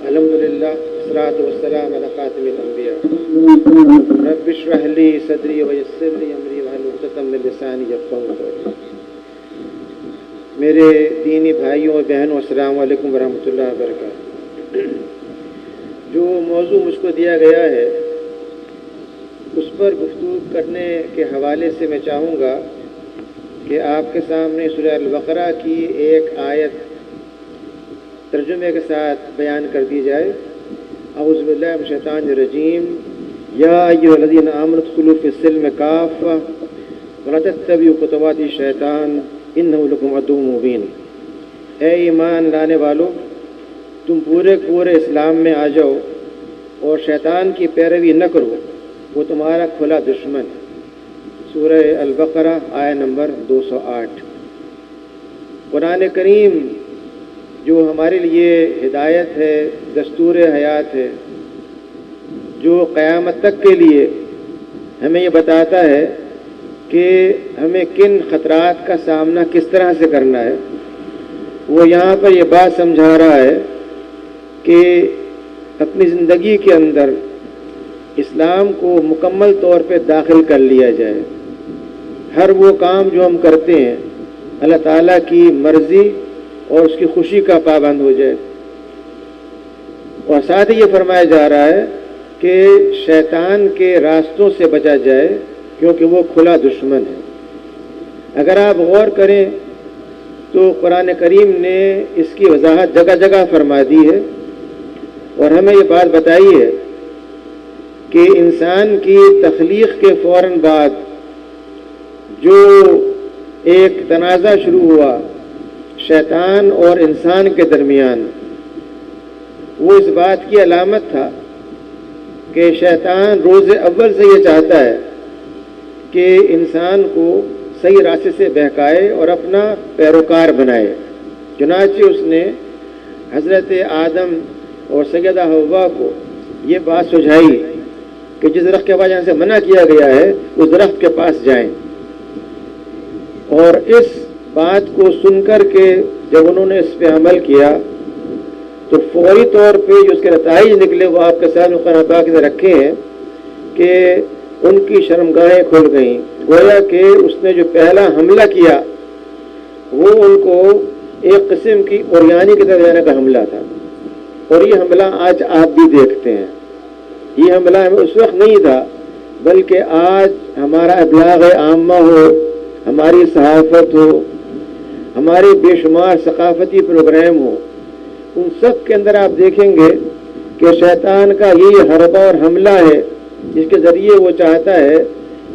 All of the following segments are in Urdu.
الحمدللہ والصلاۃ والسلام علی خاتم الانبیاء رب اشرح لی صدری ویسر لی امری واحلل عقدۃ من لسانی یفقہوا قولی۔ میرے دینی بھائیوں اور بہنوں، السلام علیکم ورحمۃ اللہ وبرکاتہ۔ جو موضوع مجھ کو دیا گیا ہے اس پر گفتگو کرنے کے حوالے سے میں چاہوں گا کہ آپ کے سامنے سورہ البقرہ کی ایک آیت ترجمے کے ساتھ بیان کر دی جائے۔ اعوذ باللہ من الشیطان الرجیم، یا ایھا الذین آمنوا ادخلوا فی السلم کافۃ ولا تتبعوا خطوات الشیطان انہ لکم عدو مبین۔ اے ایمان لانے والو، تم پورے اسلام میں آ جاؤ اور شیطان کی پیروی نہ کرو، وہ تمہارا کھلا دشمن ہے۔ سورہ البقرہ آیت نمبر 208۔ قرآن کریم جو ہمارے لیے ہدایت ہے، دستور حیات ہے، جو قیامت تک کے لیے ہمیں یہ بتاتا ہے کہ ہمیں کن خطرات کا سامنا کس طرح سے کرنا ہے، وہ یہاں پر یہ بات سمجھا رہا ہے کہ اپنی زندگی کے اندر اسلام کو مکمل طور پہ داخل کر لیا جائے۔ ہر وہ کام جو ہم کرتے ہیں اللہ تعالیٰ کی مرضی اور اس کی خوشی کا پابند ہو جائے، اور ساتھ ہی یہ فرمایا جا رہا ہے کہ شیطان کے راستوں سے بچا جائے کیونکہ وہ کھلا دشمن ہے۔ اگر آپ غور کریں تو قرآن کریم نے اس کی وضاحت جگہ جگہ فرما دی ہے اور ہمیں یہ بات بتائی ہے کہ انسان کی تخلیق کے فوراً بعد جو ایک تنازع شروع ہوا شیطان اور انسان کے درمیان، وہ اس بات کی علامت تھا کہ شیطان روز اول سے یہ چاہتا ہے کہ انسان کو صحیح راستے سے بہکائے اور اپنا پیروکار بنائے۔ چنانچہ اس نے حضرت آدم اور سیدہ حوا کو یہ بات سجھائی کہ جس درخت کے پاس جہاں سے منع کیا گیا ہے اس درخت کے پاس جائیں، اور اس بات کو سن کر کے جب انہوں نے اس پہ عمل کیا تو فوری طور پہ جو اس کے نتائج نکلے وہ آپ کے سامنے قرآن پاک سے رکھے ہیں کہ ان کی شرمگاہیں کھل گئیں۔ گویا کہ اس نے جو پہلا حملہ کیا وہ ان کو ایک قسم کی اوریانی کی طرف جانے کا حملہ تھا، اور یہ حملہ آج آپ بھی دیکھتے ہیں۔ یہ حملہ ہمیں اس وقت نہیں تھا، بلکہ آج ہمارا ابلاغ عامہ ہو، ہماری صحافت ہو، ہمارے بے شمار ثقافتی پروگرام ہو، ان سب کے اندر آپ دیکھیں گے کہ شیطان کا یہی حربہ اور حملہ ہے جس کے ذریعے وہ چاہتا ہے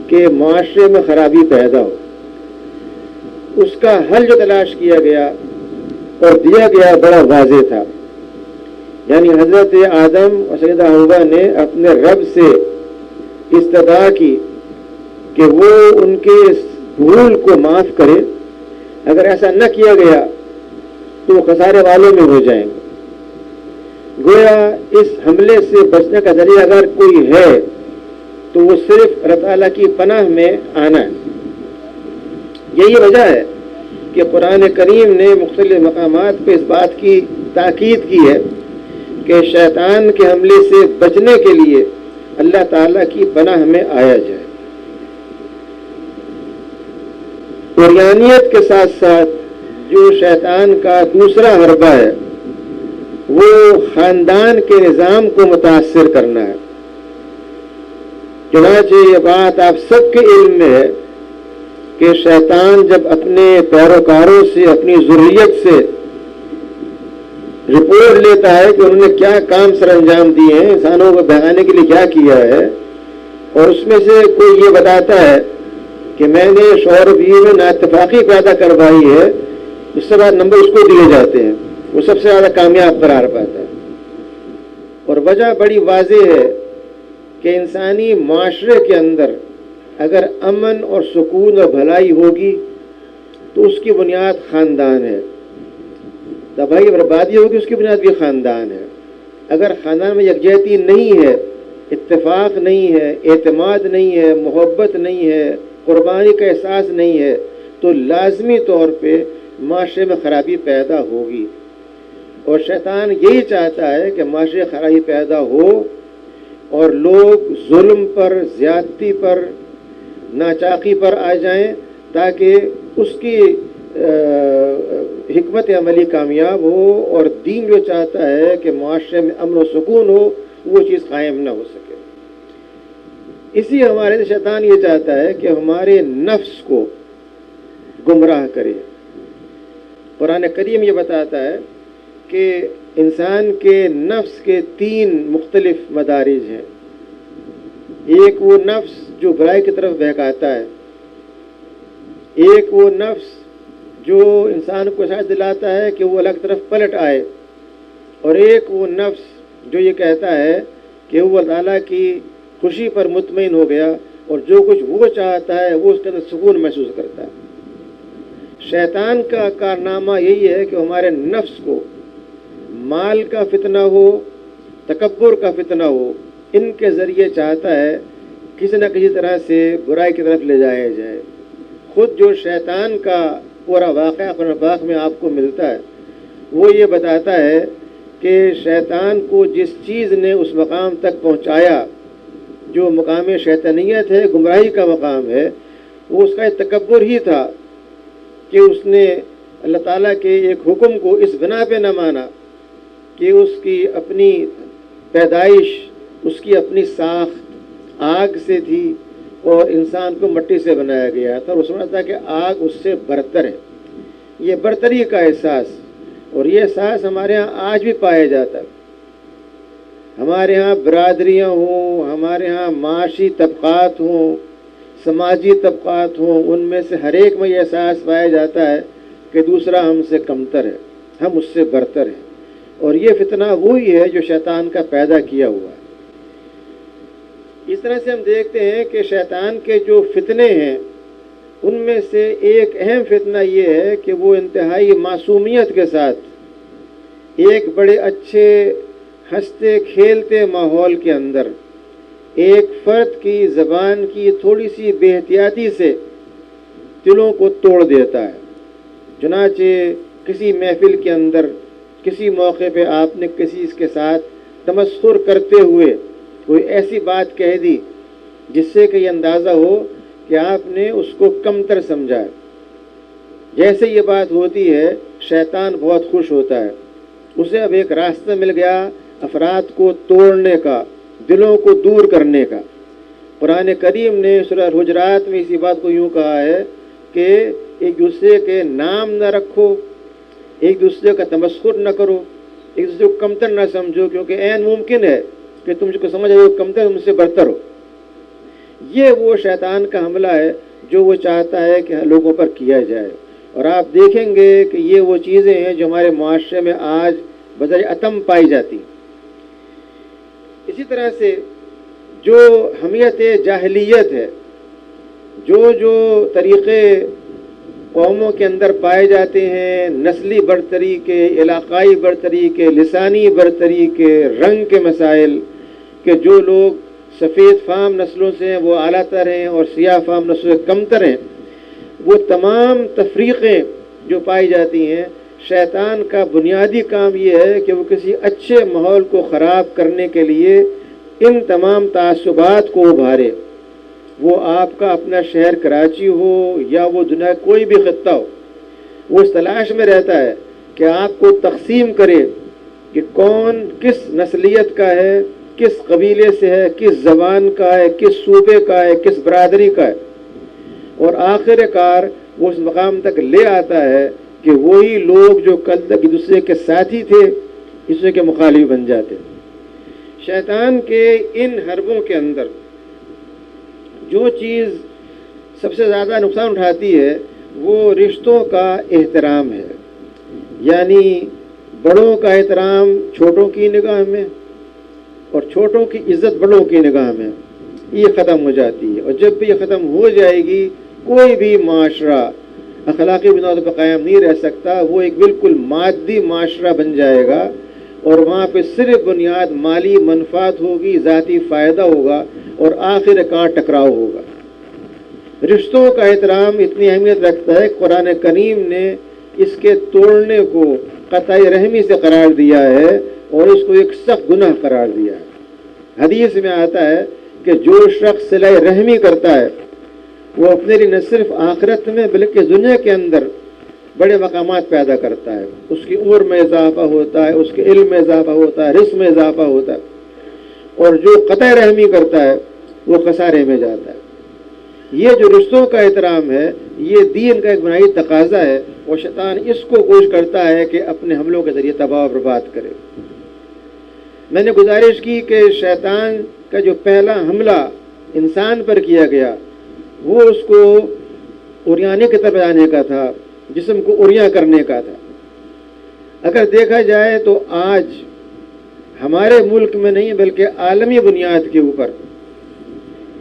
کہ معاشرے میں خرابی پیدا ہو۔ اس کا حل جو تلاش کیا گیا اور دیا گیا بڑا واضح تھا، یعنی حضرت آدم اور سیدہ حوا نے اپنے رب سے استدعا کی کہ وہ ان کے اس بھول کو معاف کرے۔ اگر ایسا نہ کیا گیا تو وہ خسارے والوں میں ہو جائیں گے۔ گویا اس حملے سے بچنے کا ذریعہ اگر کوئی ہے تو وہ صرف اللہ تعالیٰ کی پناہ میں آنا ہے۔ یہی وجہ ہے کہ قرآن کریم نے مختلف مقامات پہ اس بات کی تاکید کی ہے کہ شیطان کے حملے سے بچنے کے لیے اللہ تعالیٰ کی پناہ میں آیا جائے۔ اوریانیت کے ساتھ ساتھ جو شیطان کا دوسرا حربہ ہے وہ خاندان کے نظام کو متاثر کرنا ہے۔ چنانچہ یہ بات آپ سب کے علم میں ہے کہ شیطان جب اپنے پیروکاروں سے، اپنی ذریت سے رپورٹ لیتا ہے کہ انہوں نے کیا کام سر انجام دیے ہیں، انسانوں کو بہکانے کے لیے کیا کیا ہے، اور اس میں سے کوئی یہ بتاتا ہے کہ میں نے شوہر و بیوی میں نااتفاقی پیدا کروائی ہے، اس سے بعد نمبر اس کو دیے جاتے ہیں، وہ سب سے زیادہ کامیاب قرار پاتا ہے۔ اور وجہ بڑی واضح ہے کہ انسانی معاشرے کے اندر اگر امن اور سکون اور بھلائی ہوگی تو اس کی بنیاد خاندان ہے، تباہی بربادی ہوگی اس کی بنیاد بھی خاندان ہے۔ اگر خاندان میں یکجہتی نہیں ہے، اتفاق نہیں ہے، اعتماد نہیں ہے، محبت نہیں ہے، قربانی کا احساس نہیں ہے، تو لازمی طور پہ معاشرے میں خرابی پیدا ہوگی۔ اور شیطان یہی چاہتا ہے کہ معاشرے خرابی پیدا ہو اور لوگ ظلم پر، زیادتی پر، ناچاقی پر آ جائیں، تاکہ اس کی حکمت عملی کامیاب ہو اور دین جو چاہتا ہے کہ معاشرے میں امن و سکون ہو وہ چیز قائم نہ ہو سکے۔ اسی حوالے سے شیطان یہ چاہتا ہے کہ ہمارے نفس کو گمراہ کرے۔ قرآن کریم یہ بتاتا ہے کہ انسان کے نفس کے 3 مختلف مدارج ہیں۔ ایک وہ نفس جو برائی کی طرف بہکاتا ہے، ایک وہ نفس جو انسان کو احساس دلاتا ہے کہ وہ الگ طرف پلٹ آئے، اور ایک وہ نفس جو یہ کہتا ہے کہ وہ اللہ تعالیٰ کی خوشی پر مطمئن ہو گیا اور جو کچھ وہ چاہتا ہے وہ اس کے اندر سکون محسوس کرتا ہے۔ شیطان کا کارنامہ یہی ہے کہ ہمارے نفس کو مال کا فتنہ ہو، تکبر کا فتنہ ہو، ان کے ذریعے چاہتا ہے کسی نہ کسی طرح سے برائی کی طرف لے جایا جائے۔ خود جو شیطان کا پورا واقعہ قرآن پاک میں آپ کو ملتا ہے وہ یہ بتاتا ہے کہ شیطان کو جس چیز نے اس مقام تک پہنچایا جو مقام شیطانیت ہے، گمراہی کا مقام ہے، وہ اس کا تکبر ہی تھا کہ اس نے اللہ تعالیٰ کے ایک حکم کو اس بنا پہ نہ مانا کہ اس کی اپنی پیدائش، اس کی اپنی ساخت آگ سے تھی اور انسان کو مٹی سے بنایا گیا تھا، اور وہ سمجھتا کہ آگ اس سے برتر ہے۔ یہ برتری کا احساس، اور یہ احساس ہمارے ہاں آج بھی پایا جاتا ہے۔ ہمارے ہاں برادریاں ہوں، ہمارے ہاں معاشی طبقات ہوں، سماجی طبقات ہوں، ان میں سے ہر ایک میں یہ احساس پایا جاتا ہے کہ دوسرا ہم سے کمتر ہے، ہم اس سے برتر ہیں، اور یہ فتنہ وہی ہے جو شیطان کا پیدا کیا ہوا ہے۔ اس طرح سے ہم دیکھتے ہیں کہ شیطان کے جو فتنے ہیں ان میں سے ایک اہم فتنہ یہ ہے کہ وہ انتہائی معصومیت کے ساتھ ایک بڑے اچھے ہنستے کھیلتے ماحول کے اندر ایک فرد کی زبان کی تھوڑی سی بے احتیاطی سے دلوں کو توڑ دیتا ہے۔ چنانچہ کسی محفل کے اندر کسی موقع پہ آپ نے کسی کے ساتھ تمسخر کرتے ہوئے کوئی ایسی بات کہہ دی جس سے کہ یہ اندازہ ہو کہ آپ نے اس کو کمتر سمجھا ہے۔ جیسے یہ بات ہوتی ہے شیطان بہت خوش ہوتا ہے، اسے اب ایک راستہ مل گیا افراد کو توڑنے کا، دلوں کو دور کرنے کا۔ قرآن کریم نے سورہ الحجرات میں اسی بات کو یوں کہا ہے کہ ایک دوسرے کے نام نہ رکھو، ایک دوسرے کا تمسخر نہ کرو، ایک دوسرے کو کمتر نہ سمجھو، کیونکہ عین ممکن ہے کہ تم کو سمجھ آئے کمتر تم سے برتر ہو۔ یہ وہ شیطان کا حملہ ہے جو وہ چاہتا ہے کہ لوگوں پر کیا جائے، اور آپ دیکھیں گے کہ یہ وہ چیزیں ہیں جو ہمارے معاشرے میں آج بذریعہ عتم پائی جاتی ہیں۔ اسی طرح سے جو حمیت جاہلیت ہے، جو طریقے قوموں کے اندر پائے جاتے ہیں، نسلی برتری کے، علاقائی برتری کے، لسانی برتری کے، رنگ کے مسائل، کہ جو لوگ سفید فام نسلوں سے ہیں وہ اعلیٰ تر ہیں اور سیاہ فام نسلوں سے کم تر ہیں، وہ تمام تفریقیں جو پائی جاتی ہیں، شیطان کا بنیادی کام یہ ہے کہ وہ کسی اچھے ماحول کو خراب کرنے کے لیے ان تمام تعصبات کو ابھارے۔ وہ آپ کا اپنا شہر کراچی ہو یا وہ دنیا کوئی بھی خطہ ہو، وہ اس تلاش میں رہتا ہے کہ آپ کو تقسیم کرے کہ کون کس نسلیت کا ہے، کس قبیلے سے ہے، کس زبان کا ہے، کس صوبے کا ہے، کس برادری کا ہے، اور آخر کار وہ اس مقام تک لے آتا ہے کہ وہی لوگ جو کل تک ایک دوسرے کے ساتھی تھے ایک دوسرے کے مخالف بن جاتے۔ شیطان کے ان حربوں کے اندر جو چیز سب سے زیادہ نقصان اٹھاتی ہے وہ رشتوں کا احترام ہے، یعنی بڑوں کا احترام چھوٹوں کی نگاہ میں اور چھوٹوں کی عزت بڑوں کی نگاہ میں یہ ختم ہو جاتی ہے، اور جب بھی یہ ختم ہو جائے گی کوئی بھی معاشرہ اخلاقی بنیاد پر قائم نہیں رہ سکتا، وہ ایک بالکل مادی معاشرہ بن جائے گا، اور وہاں پہ صرف بنیاد مالی منفعت ہوگی، ذاتی فائدہ ہوگا، اور آخر کار ٹکراؤ ہوگا۔ رشتوں کا احترام اتنی اہمیت رکھتا ہے، قرآن کریم نے اس کے توڑنے کو قطعی رحمی سے قرار دیا ہے اور اس کو ایک سخت گناہ قرار دیا ہے۔ حدیث میں آتا ہے کہ جو شخص صلہ رحمی کرتا ہے وہ اپنے لیے نہ صرف آخرت میں بلکہ دنیا کے اندر بڑے مقامات پیدا کرتا ہے، اس کی عمر میں اضافہ ہوتا ہے، اس کے علم میں اضافہ ہوتا ہے، رزق میں اضافہ ہوتا ہے، اور جو قطع رحمی کرتا ہے وہ خسارے میں جاتا ہے۔ یہ جو رشتوں کا احترام ہے یہ دین کا ایک بنیادی تقاضا ہے، اور شیطان اس کو کوشش کرتا ہے کہ اپنے حملوں کے ذریعے تباہ و برباد کرے۔ میں نے گزارش کی کہ شیطان کا جو پہلا حملہ انسان پر کیا گیا وہ اس کو عریانی کی طرف جانے کا تھا، جسم کو عریاں کرنے کا تھا۔ اگر دیکھا جائے تو آج ہمارے ملک میں نہیں بلکہ عالمی بنیاد کے اوپر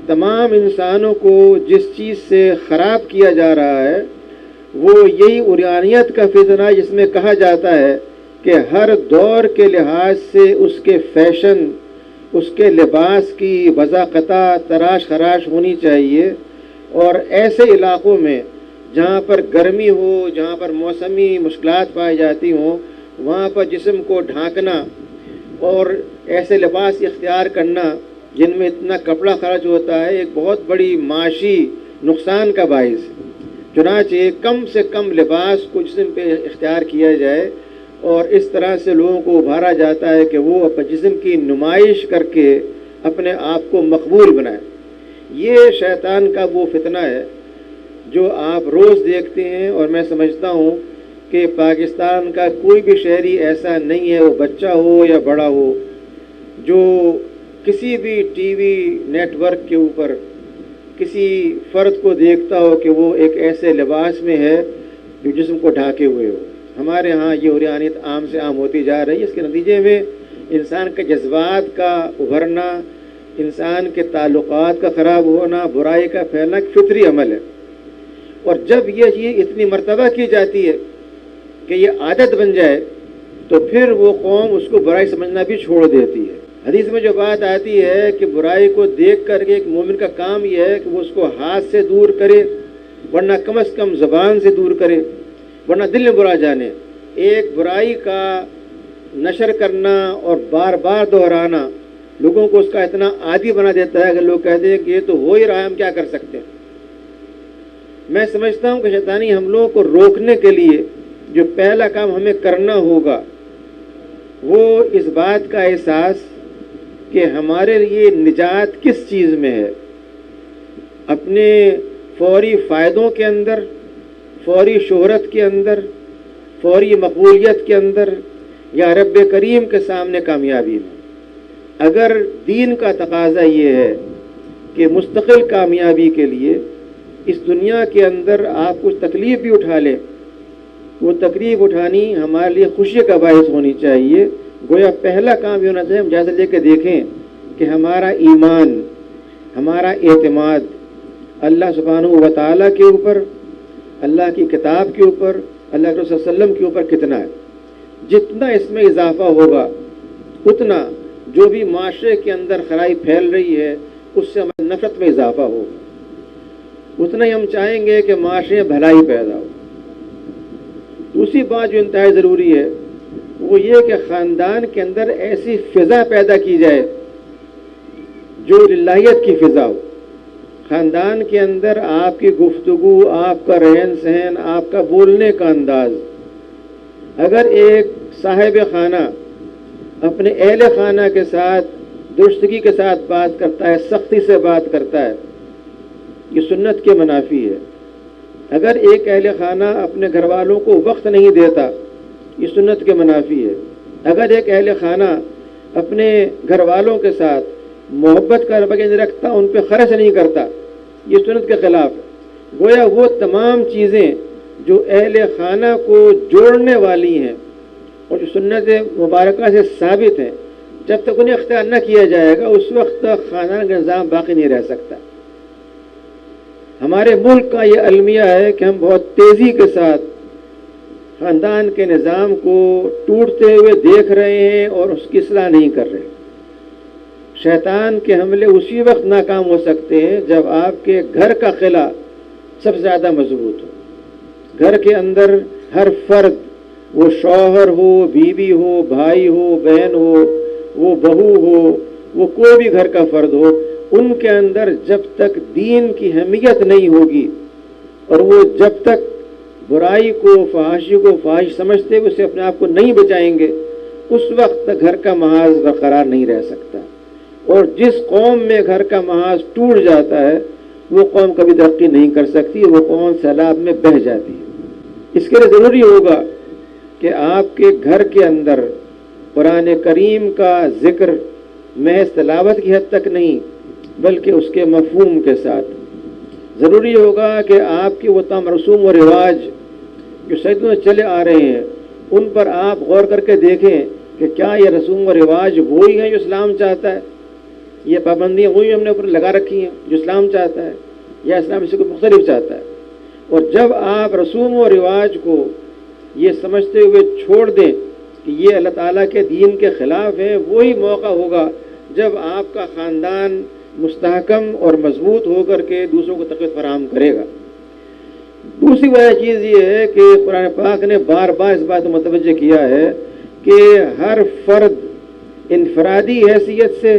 تمام انسانوں کو جس چیز سے خراب کیا جا رہا ہے وہ یہی عریانیت کا فتنہ، جس میں کہا جاتا ہے کہ ہر دور کے لحاظ سے اس کے فیشن، اس کے لباس کی بضاقطع تراش خراش ہونی چاہیے، اور ایسے علاقوں میں جہاں پر گرمی ہو، جہاں پر موسمی مشکلات پائی جاتی ہوں، وہاں پر جسم کو ڈھانکنا اور ایسے لباس اختیار کرنا جن میں اتنا کپڑا خرچ ہوتا ہے ایک بہت بڑی معاشی نقصان کا باعث ہے۔ چنانچہ کم سے کم لباس کو جسم پہ اختیار کیا جائے اور اس طرح سے لوگوں کو ابھارا جاتا ہے کہ وہ اپنے جسم کی نمائش کر کے اپنے آپ کو مقبول بنائے۔ یہ شیطان کا وہ فتنہ ہے جو آپ روز دیکھتے ہیں، اور میں سمجھتا ہوں کہ پاکستان کا کوئی بھی شہری ایسا نہیں ہے، وہ بچہ ہو یا بڑا ہو، جو کسی بھی ٹی وی نیٹ ورک کے اوپر کسی فرد کو دیکھتا ہو کہ وہ ایک ایسے لباس میں ہے جو جسم کو ڈھانکے ہوئے ہو۔ ہمارے ہاں یہ عریانیت عام سے عام ہوتی جا رہی ہے۔ اس کے نتیجے میں انسان کے جذبات کا ابھرنا، انسان کے تعلقات کا خراب ہونا، برائی کا پھیلنا ایک فطری عمل ہے، اور جب یہ چیز اتنی مرتبہ کی جاتی ہے کہ یہ عادت بن جائے تو پھر وہ قوم اس کو برائی سمجھنا بھی چھوڑ دیتی ہے۔ حدیث میں جو بات آتی ہے کہ برائی کو دیکھ کر کے ایک مومن کا کام یہ ہے کہ وہ اس کو ہاتھ سے دور کرے، ورنہ کم از کم زبان سے دور کرے، ورنہ دل میں برا جانے۔ ایک برائی کا نشر کرنا اور بار بار دہرانا لوگوں کو اس کا اتنا عادی بنا دیتا ہے کہ لوگ کہتے ہیں کہ یہ تو ہو ہی رہا ہے، ہم کیا کر سکتے ہیں۔ میں سمجھتا ہوں کہ شیطانی حملوں کو روکنے کے لیے جو پہلا کام ہمیں کرنا ہوگا وہ اس بات کا احساس کہ ہمارے لیے نجات کس چیز میں ہے، اپنے فوری فائدوں کے اندر، فوری شہرت کے اندر، فوری مقبولیت کے اندر، یا رب کریم کے سامنے کامیابی میں۔ اگر دین کا تقاضا یہ ہے کہ مستقل کامیابی کے لیے اس دنیا کے اندر آپ کچھ تکلیف بھی اٹھا لیں، وہ تکلیف اٹھانی ہمارے لیے خوشی کا باعث ہونی چاہیے۔ گویا پہلا کام یہ ہونا چاہیے ہم جیسے لے کے دیکھیں کہ ہمارا ایمان، ہمارا اعتماد اللہ سبحانہ و تعالیٰ کے اوپر، اللہ کی کتاب کے اوپر، اللہ کے رسول صلی اللہ علیہ وسلم کے اوپر کتنا ہے۔ جتنا اس میں اضافہ ہوگا اتنا جو بھی معاشرے کے اندر خرائی پھیل رہی ہے اس سے ہماری نفرت میں اضافہ ہوگا، اتنا ہی ہم چاہیں گے کہ معاشرے میں بھلائی پیدا ہو۔ دوسری بات جو انتہائی ضروری ہے وہ یہ کہ خاندان کے اندر ایسی فضا پیدا کی جائے جو للہیت کی فضا ہو۔ خاندان کے اندر آپ کی گفتگو، آپ کا رہن سہن، آپ کا بولنے کا انداز، اگر ایک صاحب خانہ اپنے اہل خانہ کے ساتھ درستگی کے ساتھ بات کرتا ہے، سختی سے بات کرتا ہے، یہ سنت کے منافی ہے۔ اگر ایک اہل خانہ اپنے گھر والوں کو وقت نہیں دیتا، یہ سنت کے منافی ہے۔ اگر ایک اہل خانہ اپنے گھر والوں کے ساتھ محبت کا رویہ نہیں رکھتا، ان پہ خرچ نہیں کرتا، یہ سنت کے خلاف ہے۔ گویا وہ تمام چیزیں جو اہل خانہ کو جوڑنے والی ہیں اور جو سنت مبارکہ سے ثابت ہیں، جب تک انہیں اختیار نہ کیا جائے گا اس وقت تک خاندان کا نظام باقی نہیں رہ سکتا۔ ہمارے ملک کا یہ المیہ ہے کہ ہم بہت تیزی کے ساتھ خاندان کے نظام کو ٹوٹتے ہوئے دیکھ رہے ہیں اور اس کی اصلاح نہیں کر رہے۔ شیطان کے حملے اسی وقت ناکام ہو سکتے ہیں جب آپ کے گھر کا قلعہ سب سے زیادہ مضبوط ہو، گھر کے اندر ہر فرد وہ شوہر ہو، بیوی ہو، بھائی ہو، بہن ہو، وہ بہو ہو، وہ کوئی بھی گھر کا فرد ہو، ان کے اندر جب تک دین کی اہمیت نہیں ہوگی اور وہ جب تک برائی کو، فحاشی کو فحش سمجھتے ہوئے اسے اپنے آپ کو نہیں بچائیں گے، اس وقت تک گھر کا محاذ برقرار نہیں رہ سکتا۔ اور جس قوم میں گھر کا محاذ ٹوٹ جاتا ہے وہ قوم کبھی ترقی نہیں کر سکتی، وہ قوم سیلاب میں بہہ جاتی ہے۔ اس کے لیے ضروری ہوگا کہ آپ کے گھر کے اندر قرآن کریم کا ذکر محض تلاوت کی حد تک نہیں بلکہ اس کے مفہوم کے ساتھ ضروری ہوگا کہ آپ کے وہ تمام رسوم و رواج جو صدیوں سے چلے آ رہے ہیں ان پر آپ غور کر کے دیکھیں کہ کیا یہ رسوم و رواج وہی ہیں جو اسلام چاہتا ہے، یہ پابندیاں وہی ہم نے اوپر لگا رکھی ہیں جو اسلام چاہتا ہے، یا اسلام اسی کو مختلف چاہتا ہے۔ اور جب آپ رسوم و رواج کو یہ سمجھتے ہوئے چھوڑ دیں کہ یہ اللہ تعالیٰ کے دین کے خلاف ہیں، وہی موقع ہوگا جب آپ کا خاندان مستحکم اور مضبوط ہو کر کے دوسروں کو تقویت فراہم کرے گا۔ دوسری وجہ چیز یہ ہے کہ قرآن پاک نے بار بار اس بات کو متوجہ کیا ہے کہ ہر فرد انفرادی حیثیت سے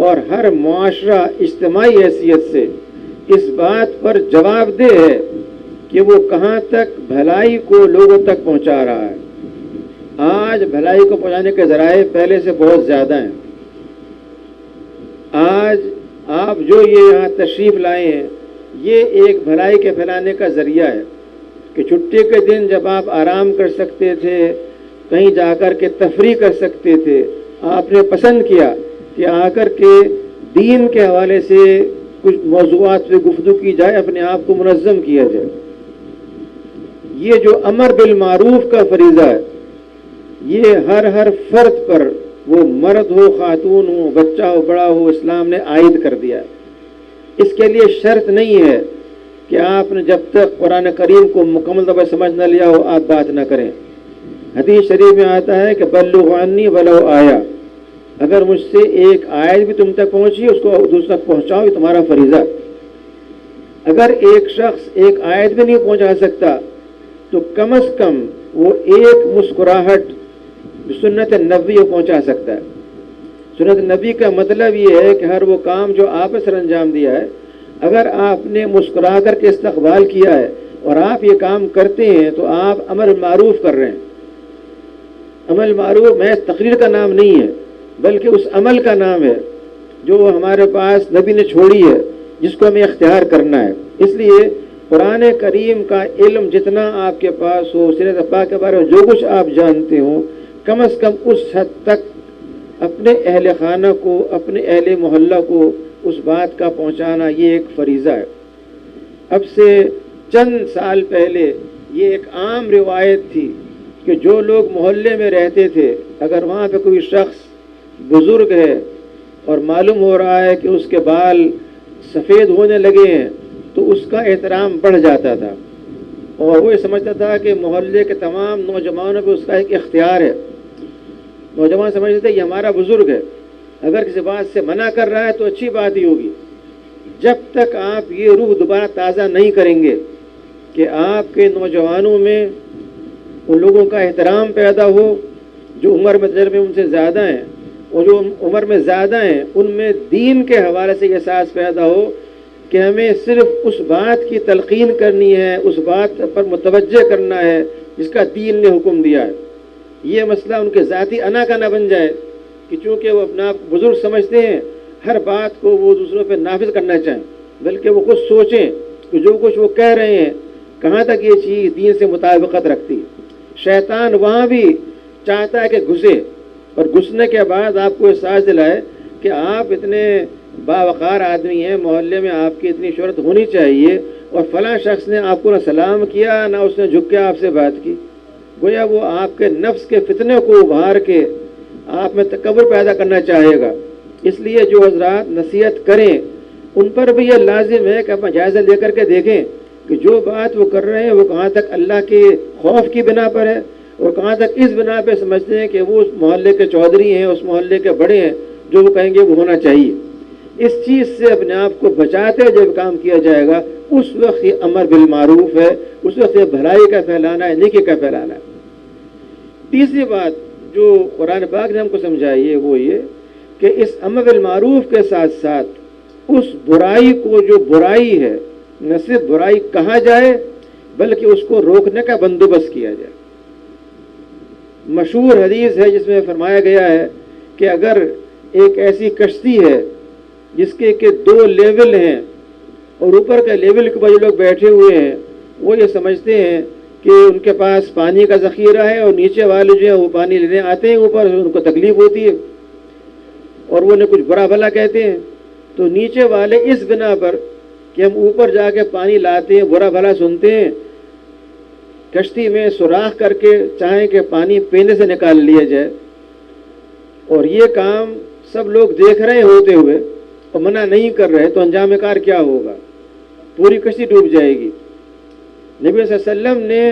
اور ہر معاشرہ اجتماعی حیثیت سے اس بات پر جواب دہ ہے کہ وہ کہاں تک بھلائی کو لوگوں تک پہنچا رہا ہے۔ آج بھلائی کو پہنچانے کے ذرائع پہلے سے بہت زیادہ ہیں۔ آج آپ جو یہ یہاں تشریف لائے ہیں یہ ایک بھلائی کے پھیلانے کا ذریعہ ہے کہ چھٹی کے دن جب آپ آرام کر سکتے تھے، کہیں جا کر کے تفریح کر سکتے تھے، آپ نے پسند کیا کہ آ کر کے دین کے حوالے سے کچھ موضوعات پہ گفتگو کی جائے، اپنے آپ کو منظم کیا جائے۔ یہ جو امر بالمعروف کا فریضہ ہے یہ ہر فرد پر، وہ مرد ہو، خاتون ہو، بچہ ہو، بڑا ہو، اسلام نے عائد کر دیا ہے۔ اس کے لیے شرط نہیں ہے کہ آپ نے جب تک قرآن کریم کو مکمل طور پر سمجھ نہ لیا ہو آپ بات نہ کریں۔ حدیث شریف میں آتا ہے کہ بلغوا عنی ولو آیا، اگر مجھ سے ایک آیت بھی تم تک پہنچی اس کو دوسروں تک پہنچاؤ، یہ تمہارا فریضہ۔ اگر ایک شخص ایک آیت بھی نہیں پہنچا سکتا تو کم از کم وہ ایک مسکراہٹ سنت نبوی کو پہنچا سکتا ہے۔ سنت نبی کا مطلب یہ ہے کہ ہر وہ کام جو آپ نے سر انجام دیا ہے اگر آپ نے مسکرا کر کے استقبال کیا ہے اور آپ یہ کام کرتے ہیں تو آپ امر معروف کر رہے ہیں۔ عمل معروف محض تقریر کا نام نہیں ہے بلکہ اس عمل کا نام ہے جو ہمارے پاس نبی نے چھوڑی ہے، جس کو ہمیں اختیار کرنا ہے۔ اس لیے قرآن کریم کا علم جتنا آپ کے پاس ہو، سیرت پاک کے بارے میں جو کچھ آپ جانتے ہوں، کم از کم اس حد تک اپنے اہل خانہ کو، اپنے اہل محلہ کو اس بات کا پہنچانا یہ ایک فریضہ ہے۔ اب سے چند سال پہلے یہ ایک عام روایت تھی کہ جو لوگ محلے میں رہتے تھے اگر وہاں پہ کوئی شخص بزرگ ہے اور معلوم ہو رہا ہے کہ اس کے بال سفید ہونے لگے ہیں تو اس کا احترام بڑھ جاتا تھا اور وہ یہ سمجھتا تھا کہ محلے کے تمام نوجوانوں پہ اس کا ایک اختیار ہے۔ نوجوان سمجھتے تھے یہ ہمارا بزرگ ہے، اگر کسی بات سے منع کر رہا ہے تو اچھی بات ہی ہوگی۔ جب تک آپ یہ روح دوبارہ تازہ نہیں کریں گے کہ آپ کے نوجوانوں میں ان لوگوں کا احترام پیدا ہو جو عمر میں تجربے ان سے زیادہ ہیں، اور جو عمر میں زیادہ ہیں ان میں دین کے حوالے سے یہ احساس پیدا ہو کہ ہمیں صرف اس بات کی تلقین کرنی ہے، اس بات پر متوجہ کرنا ہے جس کا دین نے حکم دیا ہے۔ یہ مسئلہ ان کے ذاتی انا کا نہ بن جائے کہ چونکہ وہ اپنا آپ بزرگ سمجھتے ہیں ہر بات کو وہ دوسروں پہ نافذ کرنا چاہیں، بلکہ وہ خود سوچیں کہ جو کچھ وہ کہہ رہے ہیں کہاں تک یہ چیز دین سے مطابقت رکھتی ہے۔ شیطان وہاں بھی چاہتا ہے کہ گھسے، اور گھسنے کے بعد آپ کو احساس دلائے کہ آپ اتنے باوقار آدمی ہیں، محلے میں آپ کی اتنی شہرت ہونی چاہیے، اور فلاں شخص نے آپ کو نہ سلام کیا نہ اس نے جھک کے آپ سے بات کی۔ گویا وہ آپ کے نفس کے فتنے کو ابھار کے آپ میں تکبر پیدا کرنا چاہے گا۔ اس لیے جو حضرات نصیحت کریں ان پر بھی یہ لازم ہے کہ اپنا جائزہ لے کر کے دیکھیں کہ جو بات وہ کر رہے ہیں وہ کہاں تک اللہ کے خوف کی بنا پر ہے اور کہاں تک اس بنا پہ سمجھتے ہیں کہ وہ اس محلے کے چودھری ہیں، اس محلے کے بڑے ہیں، جو وہ کہیں گے وہ ہونا چاہیے۔ اس چیز سے اپنے آپ کو بچاتے جب کام کیا جائے گا اس وقت یہ امر بالمعروف ہے، اس وقت یہ بھلائی کا پھیلانا ہے، نیکی کا پھیلانا ہے۔ تیسری بات جو قرآن پاک نے ہم کو سمجھائی ہے وہ یہ کہ اس امر بالمعروف کے ساتھ ساتھ اس برائی کو جو برائی ہے نہ صرف برائی کہا جائے بلکہ اس کو روکنے کا بندوبست کیا جائے۔ مشہور حدیث ہے جس میں فرمایا گیا ہے کہ اگر ایک ایسی کشتی ہے جس کے کہ 2 لیول ہیں اور اوپر کا لیول کے اوپر جو لوگ بیٹھے ہوئے ہیں وہ یہ سمجھتے ہیں کہ ان کے پاس پانی کا ذخیرہ ہے اور نیچے والے جو ہیں وہ پانی لینے آتے ہیں اوپر، ان کو تکلیف ہوتی ہے اور وہ انہیں کچھ برا بھلا کہتے ہیں، تو نیچے والے اس بنا پر کہ ہم اوپر جا کے پانی لاتے ہیں برا بھلا سنتے ہیں، کشتی میں سوراخ کر کے چاہیں کہ پانی پینے سے نکال لیا جائے، اور یہ کام سب لوگ دیکھ رہے ہوتے ہوئے اور منع نہیں کر رہے تو انجام کار کیا ہوگا؟ پوری کشتی ڈوب جائے گی۔ نبی صلی اللہ علیہ وسلم نے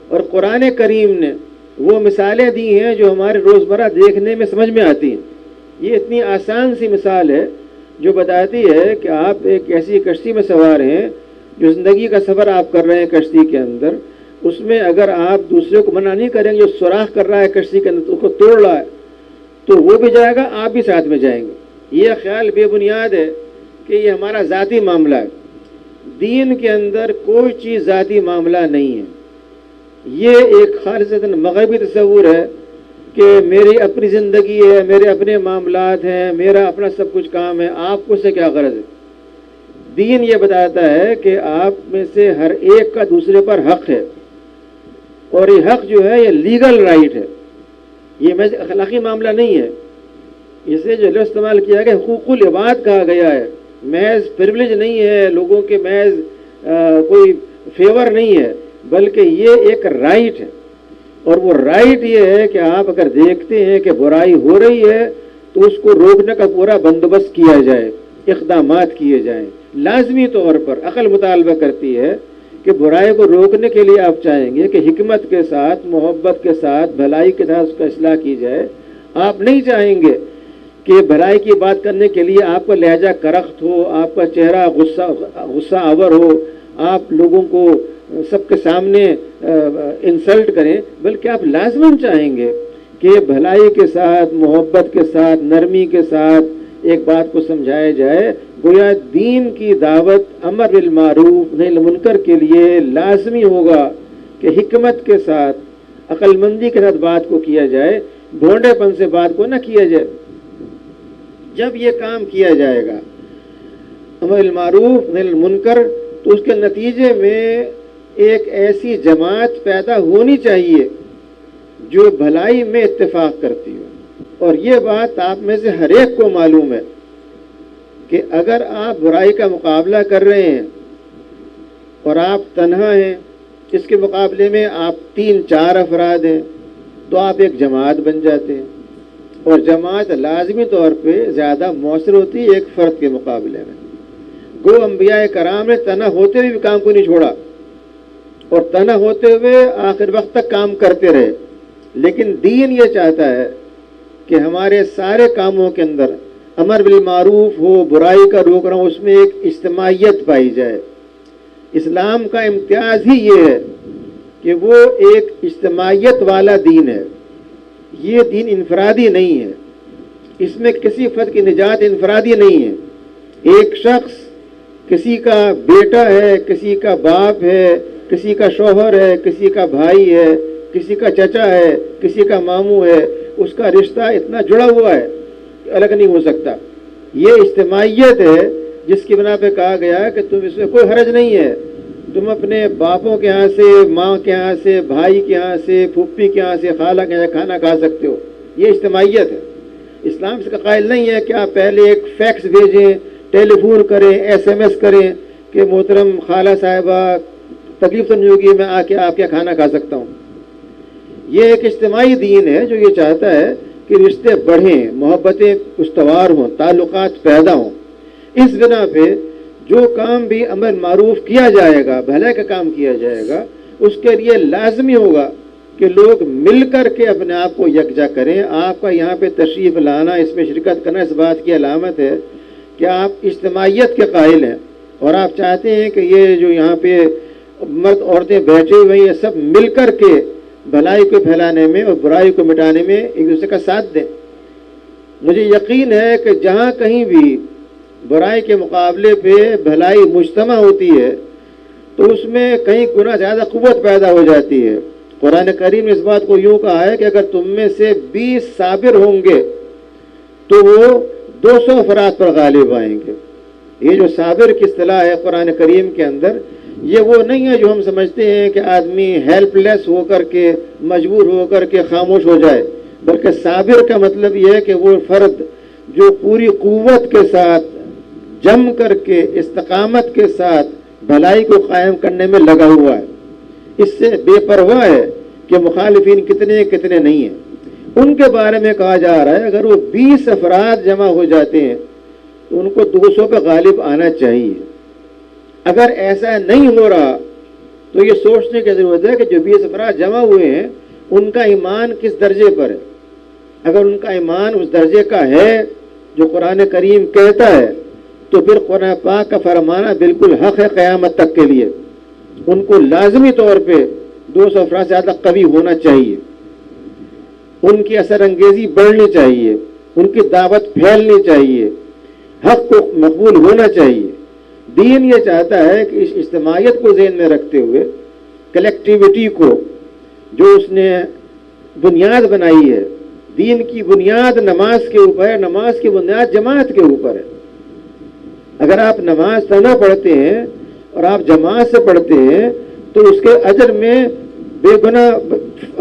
اور قرآن کریم نے وہ مثالیں دی ہیں جو ہمارے روزمرہ دیکھنے میں سمجھ میں آتی ہیں۔ یہ اتنی آسان سی مثال ہے جو بتاتی ہے کہ آپ ایک ایسی کشتی میں سوار ہیں، جو زندگی کا سفر آپ کر رہے ہیں کشتی کے اندر، اس میں اگر آپ دوسرے کو منع نہیں کریں گے، جو سوراخ کر رہا ہے کشتی کے اندر اس کو توڑ رہا ہے تو وہ بھی جائے گا، آپ بھی ساتھ میں جائیں گے۔ یہ خیال بے بنیاد ہے کہ یہ ہمارا ذاتی معاملہ ہے۔ دین کے اندر کوئی چیز ذاتی معاملہ نہیں ہے، یہ ایک خالصتاً مغربی تصور ہے کہ میری اپنی زندگی ہے، میرے اپنے معاملات ہیں، میرا اپنا سب کچھ کام ہے، آپ کو سے کیا غرض ہے؟ دین یہ بتاتا ہے کہ آپ میں سے ہر ایک کا دوسرے پر حق ہے، اور یہ حق جو ہے یہ لیگل رائٹ ہے، یہ محض اخلاقی معاملہ نہیں ہے۔ اسے جو لفظ استعمال کیا گیا حقوق العباد کہا گیا ہے، محض پریویلیج نہیں ہے، لوگوں کے محض کوئی فیور نہیں ہے، بلکہ یہ ایک رائٹ ہے، اور وہ رائٹ یہ ہے کہ آپ اگر دیکھتے ہیں کہ برائی ہو رہی ہے تو اس کو روکنے کا پورا بندوبست کیا جائے، اقدامات کیے جائیں۔ لازمی طور پر عقل مطالبہ کرتی ہے کہ برائی کو روکنے کے لیے آپ چاہیں گے کہ حکمت کے ساتھ، محبت کے ساتھ، بھلائی کے ساتھ اس کا اصلاح کی جائے۔ آپ نہیں چاہیں گے کہ بھلائی کی بات کرنے کے لیے آپ کا لہجہ کرخت ہو، آپ کا چہرہ غصہ آور ہو، آپ لوگوں کو سب کے سامنے انسلٹ کریں، بلکہ آپ لازماً چاہیں گے کہ بھلائی کے ساتھ، محبت کے ساتھ، نرمی کے ساتھ ایک بات کو سمجھایا جائے۔ گویا دین کی دعوت امر بالمعروف نہی عن المنکر کے لیے لازمی ہوگا کہ حکمت کے ساتھ، عقل مندی کے ساتھ بات کو کیا جائے، بھونڈے پن سے بات کو نہ کیا جائے۔ جب یہ کام کیا جائے گا امر بالمعروف نہی عن المنکر، تو اس کے نتیجے میں ایک ایسی جماعت پیدا ہونی چاہیے جو بھلائی میں اتفاق کرتی ہو، اور یہ بات آپ میں سے ہر ایک کو معلوم ہے کہ اگر آپ برائی کا مقابلہ کر رہے ہیں اور آپ تنہا ہیں، اس کے مقابلے میں آپ 3-4 افراد ہیں تو آپ ایک جماعت بن جاتے ہیں، اور جماعت لازمی طور پہ زیادہ مؤثر ہوتی ہے ایک فرد کے مقابلے میں۔ گو انبیاء کرام نے تنہا ہوتے ہوئے بھی کام کو نہیں چھوڑا، اور تنہا ہوتے ہوئے آخر وقت تک کام کرتے رہے، لیکن دین یہ چاہتا ہے کہ ہمارے سارے کاموں کے اندر امر بالمعروف ہو، برائی کا روکنا ہو، اس میں ایک اجتماعیت پائی جائے۔ اسلام کا امتیاز ہی یہ ہے کہ وہ ایک اجتماعیت والا دین ہے، یہ دین انفرادی نہیں ہے، اس میں کسی فرد کی نجات انفرادی نہیں ہے۔ ایک شخص کسی کا بیٹا ہے، کسی کا باپ ہے، کسی کا شوہر ہے، کسی کا بھائی ہے، کسی کا چچا ہے، کسی کا ماموں ہے، اس کا رشتہ اتنا جڑا ہوا ہے کہ الگ نہیں ہو سکتا۔ یہ اجتماعیت ہے جس کی بنا پہ کہا گیا ہے کہ تم اس میں کوئی حرج نہیں ہے، تم اپنے باپوں کے ہاں سے، ماں کے ہاں سے، بھائی کے ہاں سے، پھوپھی کے ہاں سے، خالہ کے یہاں کھانا کھا سکتے ہو۔ یہ اجتماعیت ہے۔ اسلام اس کا قائل نہیں ہے کہ آپ پہلے ایک فیکس بھیجیں، ٹیلی فون کریں، SMS کریں کہ محترم خالہ صاحبہ تکلیف تو نہیں ہوگی، میں آ کے آپ کے کھانا کھا سکتا ہوں۔ یہ ایک اجتماعی دین ہے جو یہ چاہتا ہے کہ رشتے بڑھیں، محبتیں استوار ہوں، تعلقات پیدا ہوں۔ اس بنا پہ جو کام بھی امر معروف کیا جائے گا، بھلائی کا کام کیا جائے گا، اس کے لیے لازمی ہوگا کہ لوگ مل کر کے اپنے آپ کو یکجا کریں۔ آپ کا یہاں پہ تشریف لانا، اس میں شرکت کرنا اس بات کی علامت ہے کہ آپ اجتماعیت کے قائل ہیں، اور آپ چاہتے ہیں کہ یہ جو یہاں پہ مرد عورتیں بیٹھے ہوئے ہیں، یہ سب مل کر کے بھلائی کو پھیلانے میں اور برائی کو مٹانے میں ایک دوسرے کا ساتھ دیں۔ مجھے یقین ہے کہ جہاں کہیں بھی برائی کے مقابلے پہ بھلائی مجتمع ہوتی ہے تو اس میں کئی گنا زیادہ قوت پیدا ہو جاتی ہے۔ قرآن کریم نے اس بات کو یوں کہا ہے کہ اگر تم میں سے 20 صابر ہوں گے تو وہ 200 افراد پر غالب آئیں گے۔ یہ جو صابر کی اصطلاح ہے قرآن کریم کے اندر، یہ وہ نہیں ہے جو ہم سمجھتے ہیں کہ آدمی ہیلپ لیس ہو کر کے، مجبور ہو کر کے خاموش ہو جائے، بلکہ صابر کا مطلب یہ ہے کہ وہ فرد جو پوری قوت کے ساتھ جم کر کے استقامت کے ساتھ بھلائی کو قائم کرنے میں لگا ہوا ہے، اس سے بے پرواہ ہے کہ مخالفین کتنے کتنے نہیں ہیں۔ ان کے بارے میں کہا جا رہا ہے اگر وہ 20 افراد جمع ہو جاتے ہیں تو ان کو 200 پہ غالب آنا چاہیے۔ اگر ایسا نہیں ہو رہا تو یہ سوچنے کی ضرورت ہے کہ جو 20 افراد جمع ہوئے ہیں ان کا ایمان کس درجے پر ہے۔ اگر ان کا ایمان اس درجے کا ہے جو قرآن کریم کہتا ہے تو پھر قرآن پاک کا فرمانا بالکل حق ہے قیامت تک کے لیے۔ ان کو لازمی طور پہ 200 افراد سے زیادہ قوی ہونا چاہیے، ان کی اثر انگیزی بڑھنی چاہیے، ان کی دعوت پھیلنی چاہیے، حق کو مقبول ہونا چاہیے۔ دین یہ چاہتا ہے کہ اس اجتماعیت کو ذہن میں رکھتے ہوئے کلیکٹیویٹی کو جو اس نے بنیاد بنائی ہے، دین کی بنیاد نماز کے اوپر ہے، نماز کی بنیاد جماعت کے اوپر ہے۔ اگر آپ نماز تنہا پڑھتے ہیں اور آپ جماعت سے پڑھتے ہیں تو اس کے اجر میں بے گنا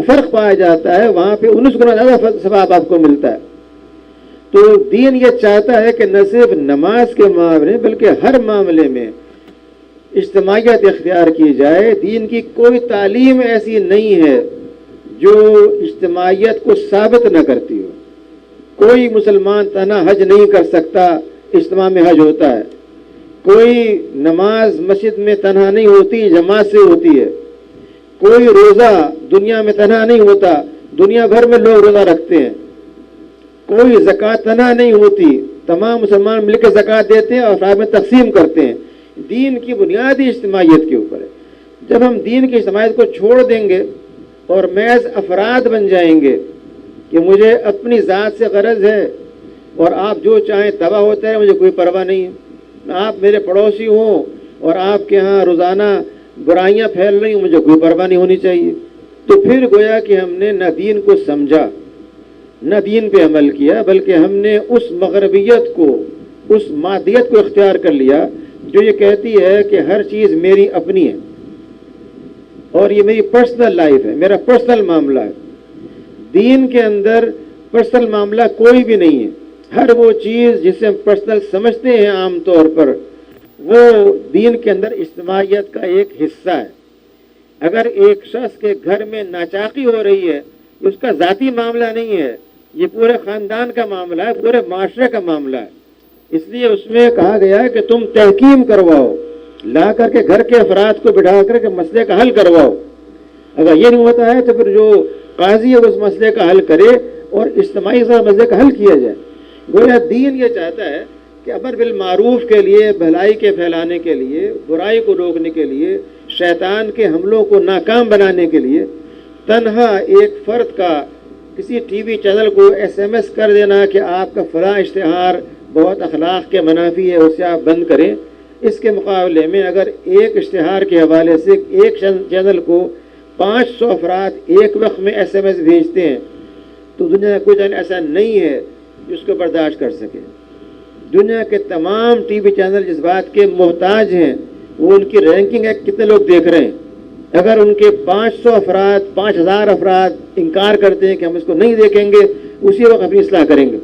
فرق پایا جاتا ہے، وہاں پہ 19 گنا زیادہ ثواب آپ کو ملتا ہے۔ تو دین یہ چاہتا ہے کہ نہ صرف نماز کے معاملے بلکہ ہر معاملے میں اجتماعیت اختیار کی جائے۔ دین کی کوئی تعلیم ایسی نہیں ہے جو اجتماعیت کو ثابت نہ کرتی ہو۔ کوئی مسلمان تنہا حج نہیں کر سکتا، اجتماع میں حج ہوتا ہے۔ کوئی نماز مسجد میں تنہا نہیں ہوتی، جماعت سے ہوتی ہے۔ کوئی روزہ دنیا میں تنہا نہیں ہوتا، دنیا بھر میں لوگ روزہ رکھتے ہیں۔ کوئی زکوٰۃ تنہا نہیں ہوتی، تمام مسلمان مل کے زکوٰۃ دیتے ہیں اور افراد میں تقسیم کرتے ہیں۔ دین کی بنیادی اجتماعیت کے اوپر ہے۔ جب ہم دین کی اجتماعیت کو چھوڑ دیں گے اور محض افراد بن جائیں گے کہ مجھے اپنی ذات سے غرض ہے اور آپ جو چاہیں تباہ ہوتا ہے، مجھے کوئی پرواہ نہیں ہے، آپ میرے پڑوسی ہوں اور آپ کے ہاں روزانہ برائیاں پھیل رہی ہوں، مجھے کوئی پرواہ نہیں ہونی چاہیے، تو پھر گویا کہ ہم نے نہ دین کو سمجھا نہ دین پہ عمل کیا، بلکہ ہم نے اس مغربیت کو، اس مادیت کو اختیار کر لیا جو یہ کہتی ہے کہ ہر چیز میری اپنی ہے اور یہ میری پرسنل لائف ہے، میرا پرسنل معاملہ ہے۔ دین کے اندر پرسنل معاملہ کوئی بھی نہیں ہے۔ ہر وہ چیز جسے ہم پرسنل سمجھتے ہیں عام طور پر، وہ دین کے اندر اجتماعیت کا ایک حصہ ہے۔ اگر ایک شخص کے گھر میں ناچاقی ہو رہی ہے، اس کا ذاتی معاملہ نہیں ہے، یہ پورے خاندان کا معاملہ ہے، پورے معاشرے کا معاملہ ہے۔ اس لیے اس میں کہا گیا ہے کہ تم تحکیم کرواؤ، لا کر کے گھر کے افراد کو بٹھا کر کے مسئلے کا حل کرواؤ۔ اگر یہ نہیں ہوتا ہے تو پھر جو قاضی ہے اس مسئلے کا حل کرے اور اجتماعی مسئلے کا حل کیا جائے۔ گویا دین یہ چاہتا ہے کہ امر بالمعروف کے لیے، بھلائی کے پھیلانے کے لیے، برائی کو روکنے کے لیے، شیطان کے حملوں کو ناکام بنانے کے لیے تنہا ایک فرد کا کسی ٹی وی چینل کو SMS کر دینا کہ آپ کا فلاں اشتہار بہت اخلاق کے منافی ہے، اسے آپ بند کریں، اس کے مقابلے میں اگر ایک اشتہار کے حوالے سے ایک چینل کو 500 افراد ایک وقت میں SMS بھیجتے ہیں تو دنیا کا کوئی چینل ایسا نہیں ہے جس کو برداشت کر سکے۔ دنیا کے تمام ٹی وی چینل جس بات کے محتاج ہیں وہ ان کی رینکنگ ہے کتنے لوگ دیکھ رہے ہیں۔ اگر ان کے 500 افراد 5000 افراد انکار کرتے ہیں کہ ہم اس کو نہیں دیکھیں گے، اسی وقت اپنی اصلاح کریں گے۔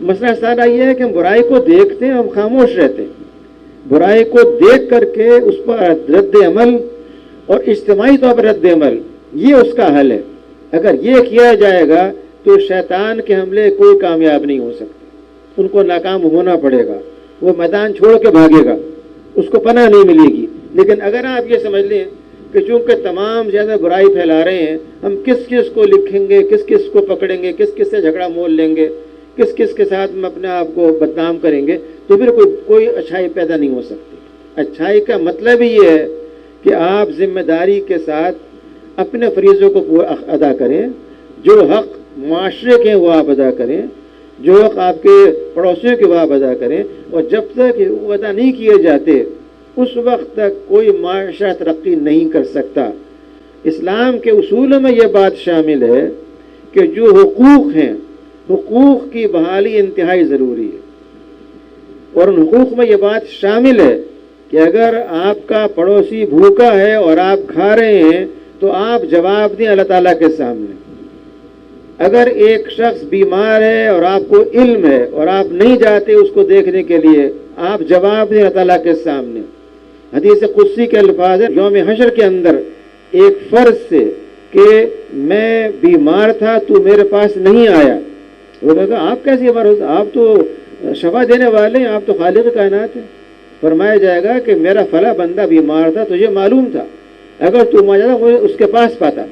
مسئلہ سارا یہ ہے کہ ہم برائی کو دیکھتے ہیں، ہم خاموش رہتے ہیں۔ برائی کو دیکھ کر کے اس پر رد عمل اور اجتماعی طور پر رد عمل، یہ اس کا حل ہے۔ اگر یہ کیا جائے گا تو شیطان کے حملے کوئی کامیاب نہیں ہو سکتے، ان کو ناکام ہونا پڑے گا، وہ میدان چھوڑ کے بھاگے گا، اس کو پناہ نہیں ملے گی۔ لیکن اگر آپ یہ سمجھ لیں کہ چونکہ تمام زیادہ برائی پھیلا رہے ہیں، ہم کس کس کو لکھیں گے، کس کس کو پکڑیں گے، کس کس سے جھگڑا مول لیں گے، کس کس کے ساتھ ہم اپنے آپ کو بدنام کریں گے، تو پھر کوئی اچھائی پیدا نہیں ہو سکتی۔ اچھائی کا مطلب ہی یہ ہے کہ آپ ذمہ داری کے ساتھ اپنے فریضوں کو ادا کریں، جو حق معاشرے کے وہ آپ ادا کریں، جو حق آپ کے پڑوسیوں کے وہ آپ ادا کریں، اور جب تک وہ ادا نہیں کیے جاتے اس وقت تک کوئی معاشرہ ترقی نہیں کر سکتا۔ اسلام کے اصولوں میں یہ بات شامل ہے کہ جو حقوق ہیں، حقوق کی بحالی انتہائی ضروری ہے، اور ان حقوق میں یہ بات شامل ہے کہ اگر آپ کا پڑوسی بھوکا ہے اور آپ کھا رہے ہیں تو آپ جواب دیں اللہ تعالیٰ کے سامنے۔ اگر ایک شخص بیمار ہے اور آپ کو علم ہے اور آپ نہیں جاتے اس کو دیکھنے کے لیے، آپ جواب دیں اللہ تعالیٰ کے سامنے۔ حدیث قدسی کے الفاظ ہیں یوم حشر کے اندر ایک فرد سے کہ میں بیمار تھا تو میرے پاس نہیں آیا، وہ کہا آپ کیسے بیمار ہو، آپ تو شفا دینے والے ہیں، آپ تو خالق کائنات ہیں۔ فرمایا جائے گا کہ میرا فلاں بندہ بیمار تھا، تجھے معلوم تھا، اگر تو آ جاتا مجھے اس کے پاس پاتا۔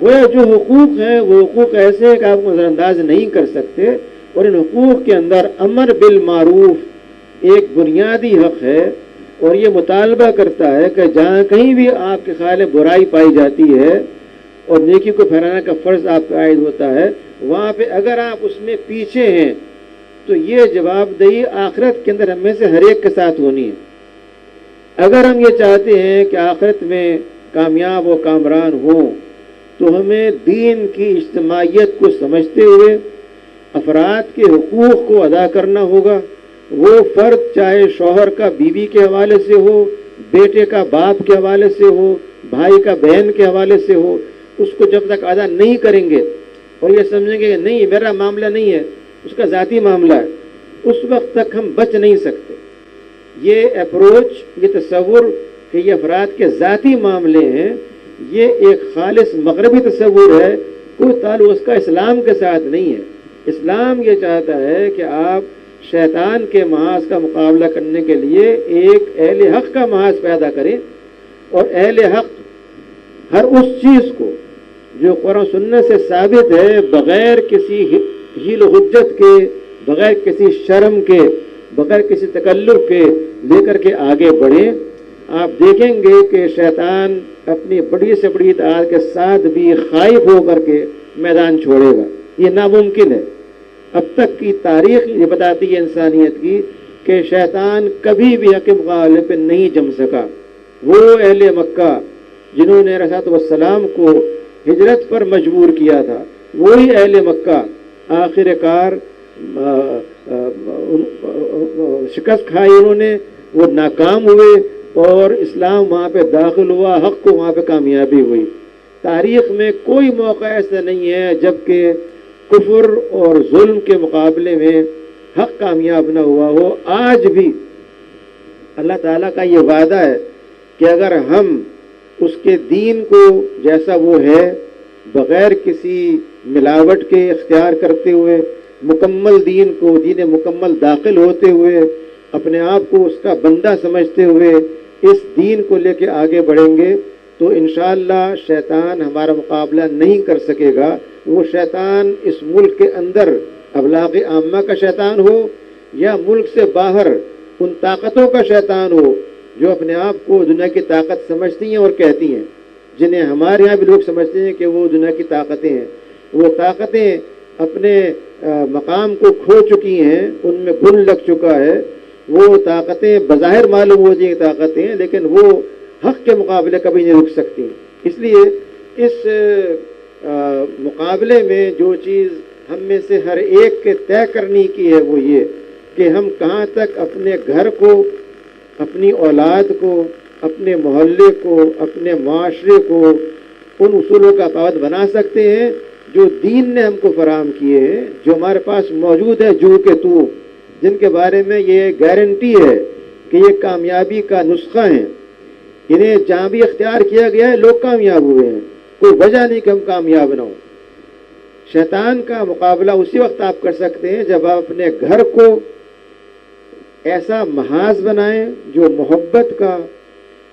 گویا جو حقوق ہیں وہ حقوق ایسے ہیں کہ آپ کو نظر انداز نہیں کر سکتے، اور ان حقوق کے اندر امر بالمعروف ایک بنیادی حق ہے، اور یہ مطالبہ کرتا ہے کہ جہاں کہیں بھی آپ کے خیال میں برائی پائی جاتی ہے اور نیکی کو پھیلانے کا فرض آپ پہ عائد ہوتا ہے، وہاں پہ اگر آپ اس میں پیچھے ہیں تو یہ جواب دہی آخرت کے اندر ہم میں سے ہر ایک کے ساتھ ہونی ہے۔ اگر ہم یہ چاہتے ہیں کہ آخرت میں کامیاب و کامران ہوں تو ہمیں دین کی اجتماعیت کو سمجھتے ہوئے افراد کے حقوق کو ادا کرنا ہوگا۔ وہ فرد چاہے شوہر کا بیوی کے حوالے سے ہو، بیٹے کا باپ کے حوالے سے ہو، بھائی کا بہن کے حوالے سے ہو، اس کو جب تک ادا نہیں کریں گے اور یہ سمجھیں گے کہ نہیں میرا معاملہ نہیں ہے، اس کا ذاتی معاملہ ہے، اس وقت تک ہم بچ نہیں سکتے۔ یہ اپروچ، یہ تصور کہ یہ افراد کے ذاتی معاملے ہیں، یہ ایک خالص مغربی تصور ہے، کوئی تعلق اس کا اسلام کے ساتھ نہیں ہے۔ اسلام یہ چاہتا ہے کہ آپ شیطان کے محاذ کا مقابلہ کرنے کے لیے ایک اہل حق کا محاذ پیدا کریں، اور اہل حق ہر اس چیز کو جو قرآن سنت سے ثابت ہے بغیر کسی حیل و حجت کے، بغیر کسی شرم کے، بغیر کسی تکلف کے لے کر کے آگے بڑھیں۔ آپ دیکھیں گے کہ شیطان اپنی بڑی سے بڑی اطاعت کے ساتھ بھی خائف ہو کر کے میدان چھوڑے گا، یہ ناممکن ہے۔ اب تک کی تاریخ یہ بتاتی ہے انسانیت کی کہ شیطان کبھی بھی حق مقابلے پہ نہیں جم سکا۔ وہ اہل مکہ جنہوں نے رسول والسلام کو ہجرت پر مجبور کیا تھا، وہی اہل مکہ آخر کار شکست کھائی، انہوں نے، وہ ناکام ہوئے اور اسلام وہاں پہ داخل ہوا، حق کو وہاں پہ کامیابی ہوئی۔ تاریخ میں کوئی موقع ایسا نہیں ہے جب کہ کفر اور ظلم کے مقابلے میں حق کامیاب نہ ہوا ہو۔ آج بھی اللہ تعالیٰ کا یہ وعدہ ہے کہ اگر ہم اس کے دین کو جیسا وہ ہے بغیر کسی ملاوٹ کے اختیار کرتے ہوئے، مکمل دین کو دین مکمل داخل ہوتے ہوئے، اپنے آپ کو اس کا بندہ سمجھتے ہوئے اس دین کو لے کے آگے بڑھیں گے تو انشاءاللہ شیطان ہمارا مقابلہ نہیں کر سکے گا۔ وہ شیطان اس ملک کے اندر ابلاغ عامہ کا شیطان ہو یا ملک سے باہر ان طاقتوں کا شیطان ہو جو اپنے آپ کو دنیا کی طاقت سمجھتی ہیں اور کہتی ہیں، جنہیں ہمارے یہاں بھی لوگ سمجھتے ہیں کہ وہ دنیا کی طاقتیں ہیں۔ وہ طاقتیں اپنے مقام کو کھو چکی ہیں، ان میں گھن لگ چکا ہے۔ وہ طاقتیں بظاہر معلوم ہوتی ہیں طاقتیں، لیکن وہ حق کے مقابلے کبھی نہیں رک سکتی۔ اس لیے اس مقابلے میں جو چیز ہم میں سے ہر ایک کے طے کرنی کی ہے وہ یہ کہ ہم کہاں تک اپنے گھر کو، اپنی اولاد کو، اپنے محلے کو، اپنے معاشرے کو ان اصولوں کا پابند بنا سکتے ہیں جو دین نے ہم کو فراہم کیے ہیں، جو ہمارے پاس موجود ہے جو کہ تو، جن کے بارے میں یہ گارنٹی ہے کہ یہ کامیابی کا نسخہ ہیں۔ انہیں جہاں بھی اختیار کیا گیا ہے لوگ کامیاب ہوئے ہیں، کوئی وجہ نہیں کہ ہم کامیاب نہ ہوں۔ شیطان کا مقابلہ اسی وقت آپ کر سکتے ہیں جب آپ اپنے گھر کو ایسا محاذ بنائیں جو محبت کا،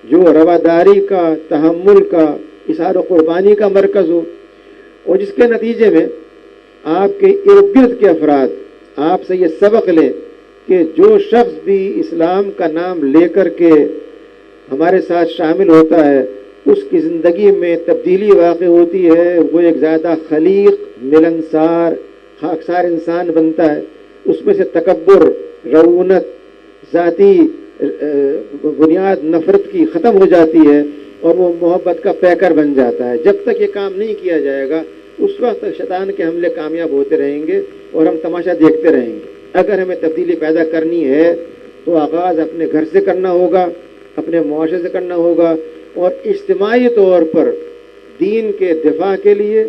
جو رواداری کا، تحمل کا، اظہار و قربانی کا مرکز ہو، اور جس کے نتیجے میں آپ کے ارد گرد کے افراد آپ سے یہ سبق لیں کہ جو شخص بھی اسلام کا نام لے کر کے ہمارے ساتھ شامل ہوتا ہے اس کی زندگی میں تبدیلی واقع ہوتی ہے، وہ ایک زیادہ خلیق، ملنسار، خاکسار انسان بنتا ہے، اس میں سے تکبر، رعونت، ذاتی بنیاد نفرت کی ختم ہو جاتی ہے اور وہ محبت کا پیکر بن جاتا ہے۔ جب تک یہ کام نہیں کیا جائے گا اس وقت تک شیطان کے حملے کامیاب ہوتے رہیں گے اور ہم تماشا دیکھتے رہیں گے۔ اگر ہمیں تبدیلی پیدا کرنی ہے تو آغاز اپنے گھر سے کرنا ہوگا، اپنے معاشرے سے کرنا ہوگا، اور اجتماعی طور پر دین کے دفاع کے لیے،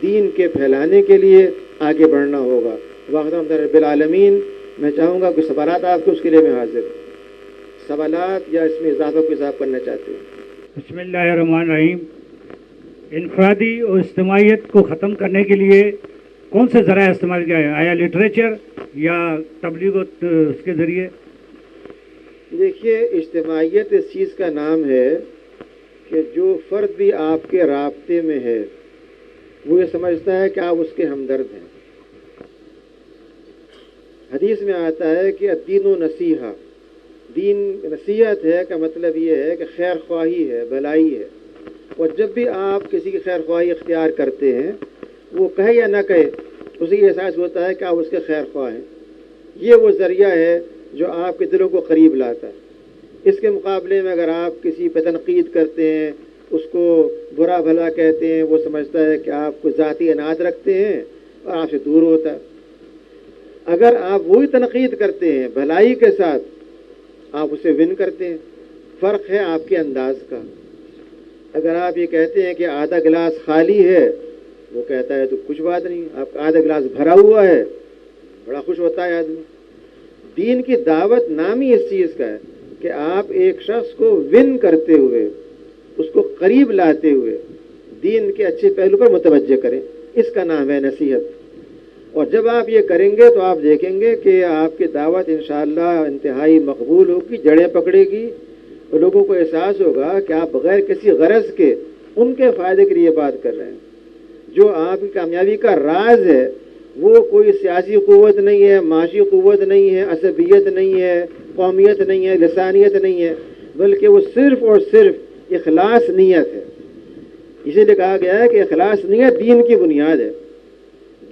دین کے پھیلانے کے لیے آگے بڑھنا ہوگا۔ واخر رب العالمین۔ میں چاہوں گا کہ سوالات آپ کے، اس کے لیے میں حاضر ہوں۔ سوالات یا اس میں اضافہ کو اضافہ کرنا چاہتے ہیں؟ بسم اللہ الرحمن الرحیم۔ انفرادی اور اجتماعیت کو ختم کرنے کے لیے کون سے ذرائع استعمال کیا ہے؟ آیا لٹریچر یا تبلیغ اس کے ذریعے؟ دیکھیے، اجتماعیت اس چیز کا نام ہے کہ جو فرد بھی آپ کے رابطے میں ہے وہ یہ سمجھتا ہے کہ آپ اس کے ہمدرد ہیں۔ حدیث میں آتا ہے کہ الدین و نصیحہ، دین نصیحت ہے کا مطلب یہ ہے کہ خیر خواہی ہے، بھلائی ہے، اور جب بھی آپ کسی کی خیر خواہی اختیار کرتے ہیں، وہ کہے یا نہ کہے، اسے یہ احساس ہوتا ہے کہ آپ اس کے خیر خواہ ہیں۔ یہ وہ ذریعہ ہے جو آپ کے دلوں کو قریب لاتا ہے۔ اس کے مقابلے میں اگر آپ کسی پہ تنقید کرتے ہیں، اس کو برا بھلا کہتے ہیں، وہ سمجھتا ہے کہ آپ کو ذاتی عناد رکھتے ہیں اور آپ سے دور ہوتا ہے۔ اگر آپ وہی تنقید کرتے ہیں بھلائی کے ساتھ، آپ اسے ون کرتے ہیں۔ فرق ہے آپ کے انداز کا۔ اگر آپ یہ کہتے ہیں کہ آدھا گلاس خالی ہے، وہ کہتا ہے تو کچھ بات نہیں، آپ کا آدھا گلاس بھرا ہوا ہے، بڑا خوش ہوتا ہے آدمی۔ دین کی دعوت نام ہی اس چیز کا ہے کہ آپ ایک شخص کو ون کرتے ہوئے، اس کو قریب لاتے ہوئے دین کے اچھے پہلو پر متوجہ کریں۔ اس کا نام ہے نصیحت۔ اور جب آپ یہ کریں گے تو آپ دیکھیں گے کہ آپ کی دعوت انشاءاللہ انتہائی مقبول ہوگی، جڑیں پکڑے گی، اور لوگوں کو احساس ہوگا کہ آپ بغیر کسی غرض کے ان کے فائدے کے لیے بات کر رہے ہیں۔ جو آپ کی کامیابی کا راز ہے وہ کوئی سیاسی قوت نہیں ہے، معاشی قوت نہیں ہے، عصبیت نہیں ہے، قومیت نہیں ہے، لسانیت نہیں ہے، بلکہ وہ صرف اور صرف اخلاص نیت ہے۔ اسی لیے کہا گیا ہے کہ اخلاص نیت دین کی بنیاد ہے۔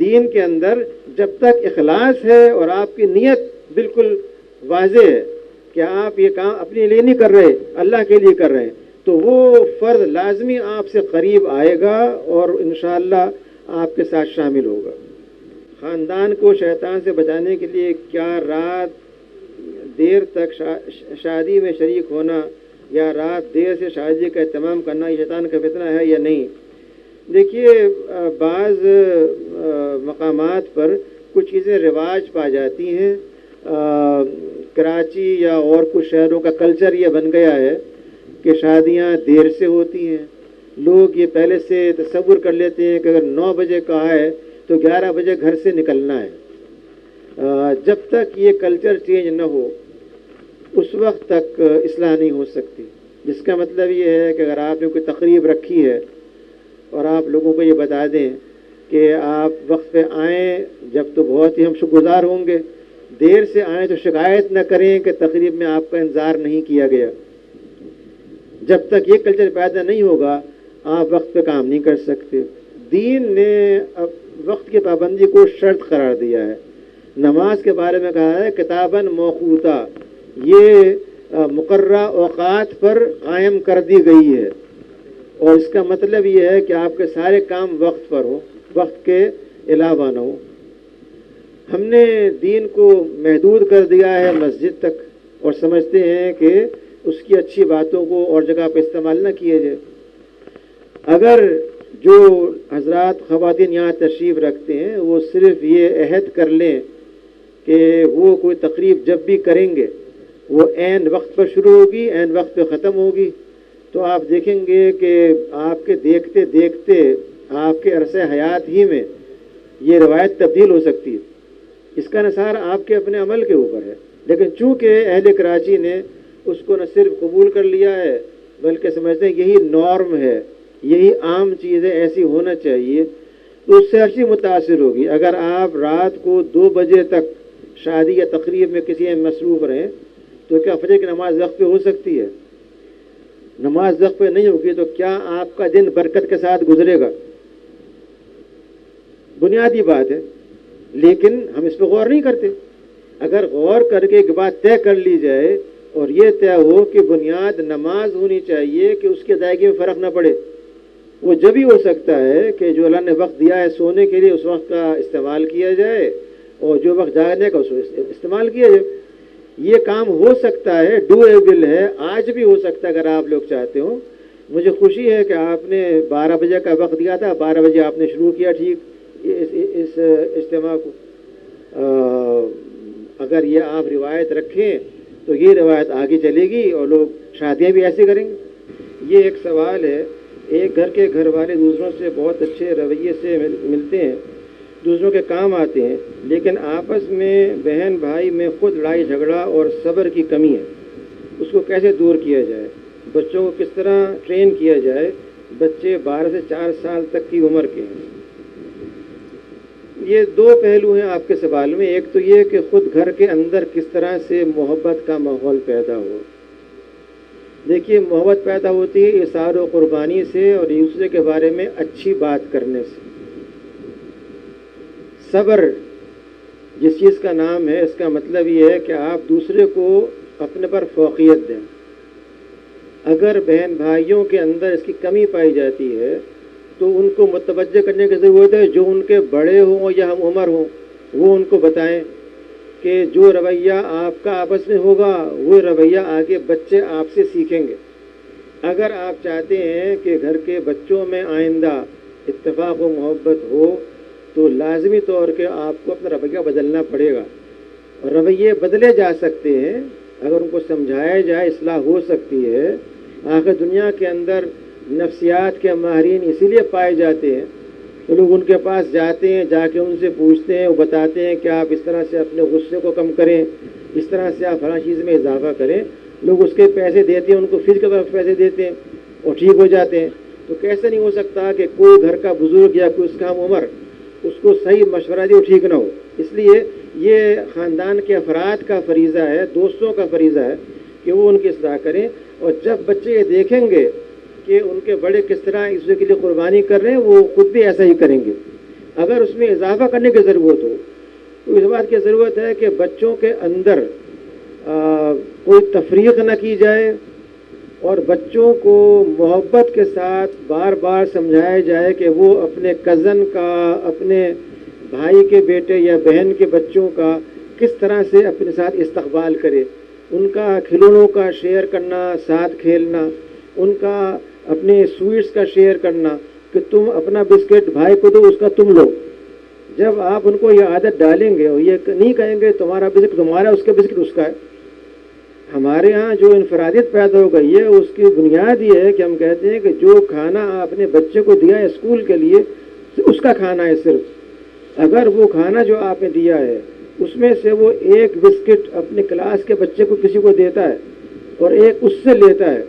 دین کے اندر جب تک اخلاص ہے اور آپ کی نیت بالکل واضح ہے کہ آپ یہ کام اپنے لیے نہیں کر رہے، اللہ کے لیے کر رہے ہیں، تو وہ فرد لازمی آپ سے قریب آئے گا اور انشاءاللہ آپ کے ساتھ شامل ہوگا۔ خاندان کو شیطان سے بچانے کے لیے کیا رات دیر تک شادی میں شریک ہونا یا رات دیر سے شادی کا اہتمام کرنا یہ شیطان کا فتنہ ہے یا نہیں؟ دیکھیے، بعض مقامات پر کچھ چیزیں رواج پا جاتی ہیں۔ کراچی یا اور کچھ شہروں کا کلچر یہ بن گیا ہے کہ شادیاں دیر سے ہوتی ہیں۔ لوگ یہ پہلے سے تصور کر لیتے ہیں کہ اگر 9 بجے کہا ہے تو 11 بجے گھر سے نکلنا ہے۔ جب تک یہ کلچر چینج نہ ہو اس وقت تک اصلاح نہیں ہو سکتی، جس کا مطلب یہ ہے کہ اگر آپ نے کوئی تقریب رکھی ہے اور آپ لوگوں کو یہ بتا دیں کہ آپ وقت پہ آئیں جب تو بہت ہی ہم شکر گزار ہوں گے، دیر سے آئیں تو شکایت نہ کریں کہ تقریب میں آپ کا انتظار نہیں کیا گیا۔ جب تک یہ کلچر پیدا نہیں ہوگا آپ وقت پہ کام نہیں کر سکتے۔ دین نے اب وقت کی پابندی کو شرط قرار دیا ہے۔ نماز کے بارے میں کہا ہے کتاباً موقوتا، یہ مقررہ اوقات پر قائم کر دی گئی ہے، اور اس کا مطلب یہ ہے کہ آپ کے سارے کام وقت پر ہوں، وقت کے علاوہ نہ ہو۔ ہم نے دین کو محدود کر دیا ہے مسجد تک اور سمجھتے ہیں کہ اس کی اچھی باتوں کو اور جگہ پہ استعمال نہ کیے جائے۔ اگر جو حضرات خواتین یہاں تشریف رکھتے ہیں وہ صرف یہ عہد کر لیں کہ وہ کوئی تقریب جب بھی کریں گے وہ عین وقت پر شروع ہوگی، عین وقت پہ ختم ہوگی، تو آپ دیکھیں گے کہ آپ کے دیکھتے دیکھتے آپ کے عرصہ حیات ہی میں یہ روایت تبدیل ہو سکتی ہے۔ اس کا نثار آپ کے اپنے عمل کے اوپر ہے، لیکن چونکہ اہل کراچی نے اس کو نہ صرف قبول کر لیا ہے بلکہ سمجھتے ہیں یہی نارم ہے، یہی عام چیز ہے، ایسی ہونا چاہیے، تو اس سے ہر چیز متاثر ہوگی۔ اگر آپ رات کو 2 بجے تک شادی یا تقریب میں کسی میں مصروف رہیں تو کیا فجر کی نماز وقت پہ ہو سکتی ہے؟ نماز وقت پہ نہیں ہوگی تو کیا آپ کا دن برکت کے ساتھ گزرے گا؟ بنیادی بات ہے، لیکن ہم اس پہ غور نہیں کرتے۔ اگر غور کر کے ایک بات طے کر لی جائے اور یہ طے ہو کہ بنیاد نماز ہونی چاہیے کہ اس کی ادائیگی میں فرق نہ پڑے، وہ جب ہی ہو سکتا ہے کہ جو اللہ نے وقت دیا ہے سونے کے لیے اس وقت کا استعمال کیا جائے اور جو وقت جاگنے کا اس کو استعمال کیا جائے۔ یہ کام ہو سکتا ہے، ڈویبل ہے، آج بھی ہو سکتا ہے اگر آپ لوگ چاہتے ہو۔ مجھے خوشی ہے کہ آپ نے 12 بجے کا وقت دیا تھا، 12 بجے آپ نے شروع کیا ٹھیک اس اجتماع کو۔ اگر یہ آپ روایت رکھیں تو یہ روایت آگے چلے گی اور لوگ شادیاں بھی ایسے کریں گے۔ یہ ایک سوال ہے، ایک گھر کے گھر والے دوسروں سے بہت اچھے رویے سے ملتے ہیں، دوسروں کے کام آتے ہیں، لیکن آپس میں بہن بھائی میں خود لڑائی جھگڑا اور صبر کی کمی ہے، اس کو کیسے دور کیا جائے؟ بچوں کو کس طرح ٹرین کیا جائے؟ بچے 12 سے 4 سال تک کی عمر کے ہیں۔ یہ دو پہلو ہیں آپ کے سوال میں، ایک تو یہ کہ خود گھر کے اندر کس طرح سے محبت کا ماحول پیدا ہو۔ دیکھیے، محبت پیدا ہوتی ہے اظہار و قربانی سے اور دوسرے کے بارے میں اچھی بات کرنے سے۔ صبر جس چیز کا نام ہے، اس کا مطلب یہ ہے کہ آپ دوسرے کو اپنے پر فوقیت دیں۔ اگر بہن بھائیوں کے اندر اس کی کمی پائی جاتی ہے تو ان کو متوجہ کرنے کی ضرورت ہے، جو ان کے بڑے ہوں یا ہم عمر ہوں وہ ان کو بتائیں کہ جو رویہ آپ کا آپس میں ہوگا وہ رویہ آگے بچے آپ سے سیکھیں گے۔ اگر آپ چاہتے ہیں کہ گھر کے بچوں میں آئندہ اتفاق و محبت ہو تو لازمی طور کے آپ کو اپنا رویہ بدلنا پڑے گا، اور رویے بدلے جا سکتے ہیں اگر ان کو سمجھایا جائے، اصلاح ہو سکتی ہے۔ آخر دنیا کے اندر نفسیات کے ماہرین اسی لیے پائے جاتے ہیں، تو لوگ ان کے پاس جاتے ہیں، جا کے ان سے پوچھتے ہیں، وہ بتاتے ہیں کہ آپ اس طرح سے اپنے غصے کو کم کریں، اس طرح سے آپ فلاں چیز میں اضافہ کریں۔ لوگ اس کے پیسے دیتے ہیں، ان کو فیس کے طرف پیسے دیتے ہیں اور ٹھیک ہو جاتے ہیں۔ تو کیسے نہیں ہو سکتا کہ کوئی گھر کا بزرگ یا کوئی اس کا ہم عمر اس کو صحیح مشورہ دے، ٹھیک نہ ہو؟ اس لیے یہ خاندان کے افراد کا فریضہ ہے، دوستوں کا فریضہ ہے کہ وہ ان کی اصلاح کریں۔ اور جب بچے یہ دیکھیں گے کہ ان کے بڑے کس طرح اس کے لیے قربانی کر رہے ہیں، وہ خود بھی ایسا ہی کریں گے۔ اگر اس میں اضافہ کرنے کی ضرورت ہو تو اس بات کی ضرورت ہے کہ بچوں کے اندر کوئی تفریق نہ کی جائے اور بچوں کو محبت کے ساتھ بار بار سمجھایا جائے کہ وہ اپنے کزن کا، اپنے بھائی کے بیٹے یا بہن کے بچوں کا کس طرح سے اپنے ساتھ استقبال کرے، ان کا کھلونوں کا شیئر کرنا، ساتھ کھیلنا، ان کا اپنے سویٹس کا شیئر کرنا کہ تم اپنا بسکٹ بھائی کو دو، اس کا تم لو۔ جب آپ ان کو یہ عادت ڈالیں گے اور یہ نہیں کہیں گے تمہارا بسکٹ تمہارا، اس کا بسکٹ اس کا ہے۔ ہمارے ہاں جو انفرادیت پیدا ہو گئی ہے اس کی بنیاد یہ ہے کہ ہم کہتے ہیں کہ جو کھانا آپ نے بچے کو دیا ہے اسکول کے لیے اس کا کھانا ہے صرف۔ اگر وہ کھانا جو آپ نے دیا ہے اس میں سے وہ ایک بسکٹ اپنے کلاس کے بچے کو کسی کو دیتا ہے اور ایک اس سے لیتا ہے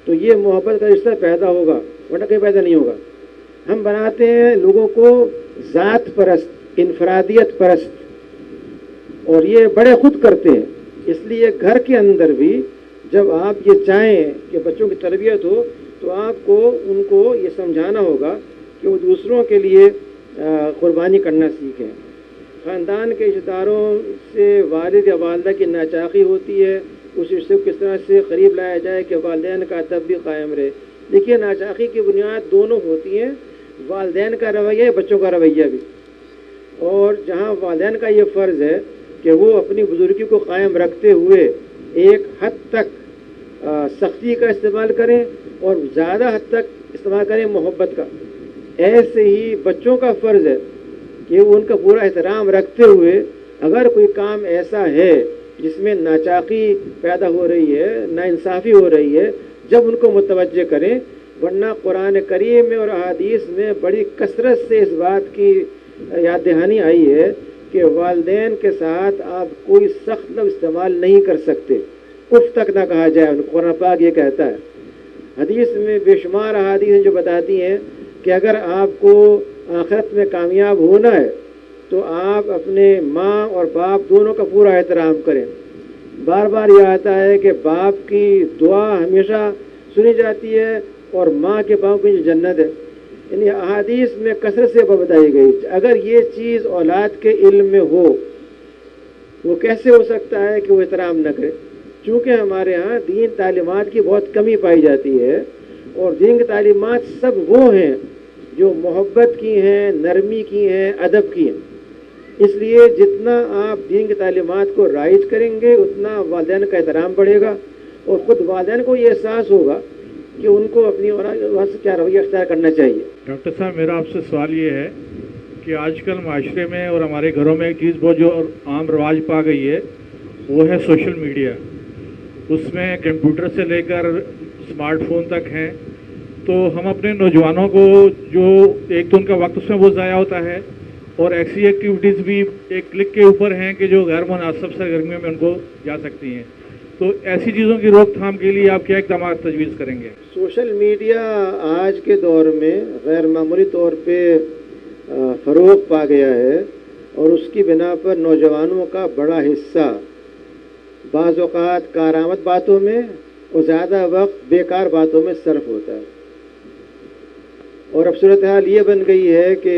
تو یہ محبت کا رشتہ پیدا ہوگا، ورنہ کہیں پیدا نہیں ہوگا۔ ہم بناتے ہیں لوگوں کو ذات پرست، انفرادیت پرست، اور یہ بڑے خود کرتے ہیں۔ اس لیے گھر کے اندر بھی جب آپ یہ چاہیں کہ بچوں کی تربیت ہو تو آپ کو ان کو یہ سمجھانا ہوگا کہ وہ دوسروں کے لیے قربانی کرنا سیکھیں۔ خاندان کے رشتہ داروں سے والد یا والدہ کی ناچاقی ہوتی ہے، اس رشتے کو کس طرح سے قریب لایا جائے کہ والدین کا ادب بھی قائم رہے۔ دیکھیے، ناچاقی کی بنیاد دونوں ہوتی ہیں، والدین کا رویہ، بچوں کا رویہ بھی۔ اور جہاں والدین کا یہ فرض ہے کہ وہ اپنی بزرگی کو قائم رکھتے ہوئے ایک حد تک سختی کا استعمال کریں اور زیادہ حد تک استعمال کریں محبت کا، ایسے ہی بچوں کا فرض ہے کہ وہ ان کا پورا احترام رکھتے ہوئے اگر کوئی کام ایسا ہے جس میں ناچاقی پیدا ہو رہی ہے، ناانصافی ہو رہی ہے، جب ان کو متوجہ کریں۔ ورنہ قرآن کریم میں اور احادیث میں بڑی کثرت سے اس بات کی یاد دہانی آئی ہے کہ والدین کے ساتھ آپ کوئی سخت لفظ استعمال نہیں کر سکتے، اف تک نہ کہا جائے۔ قرآن پاک یہ کہتا ہے، حدیث میں بے شمار احادیث ہیں جو بتاتی ہیں کہ اگر آپ کو آخرت میں کامیاب ہونا ہے تو آپ اپنے ماں اور باپ دونوں کا پورا احترام کریں۔ بار بار یہ آتا ہے کہ باپ کی دعا ہمیشہ سنی جاتی ہے اور ماں کے پاؤں کی جو جنت ہے، یعنی احادیث میں کثرت سے بتائی گئی. اگر یہ چیز اولاد کے علم میں ہو، وہ کیسے ہو سکتا ہے کہ وہ احترام نہ کرے؟ چونکہ ہمارے ہاں دین تعلیمات کی بہت کمی پائی جاتی ہے، اور دین کی تعلیمات سب وہ ہیں جو محبت کی ہیں، نرمی کی ہیں، ادب کی ہیں. اس لیے جتنا آپ دین کی تعلیمات کو رائج کریں گے اتنا والدین کا احترام بڑھے گا، اور خود والدین کو یہ احساس ہوگا کہ ان کو اپنی اولاد سے کیا رویہ اختیار کرنا چاہیے. ڈاکٹر صاحب، میرا آپ سے سوال یہ ہے کہ آج کل معاشرے میں اور ہمارے گھروں میں ایک چیز بہت جو عام رواج پا گئی ہے وہ ہے سوشل میڈیا. اس میں کمپیوٹر سے لے کر اسمارٹ فون تک ہیں، تو ہم اپنے نوجوانوں کو جو ایک تو ان کا وقت اس میں وہ ضائع ہوتا ہے، اور ایسی ایکٹیویٹیز بھی ایک کلک کے اوپر ہیں کہ جو غیر مناسب سرگرمیوں میں ان کو جا سکتی ہیں. تو ایسی چیزوں کی روک تھام کے لیے آپ کیا اقدامات تجویز کریں گے؟ سوشل میڈیا آج کے دور میں غیر معمولی طور پہ فروغ پا گیا ہے، اور اس کی بنا پر نوجوانوں کا بڑا حصہ بعض اوقات کارآمد باتوں میں اور زیادہ وقت بیکار باتوں میں صرف ہوتا ہے. اور اب صورتحال یہ بن گئی ہے کہ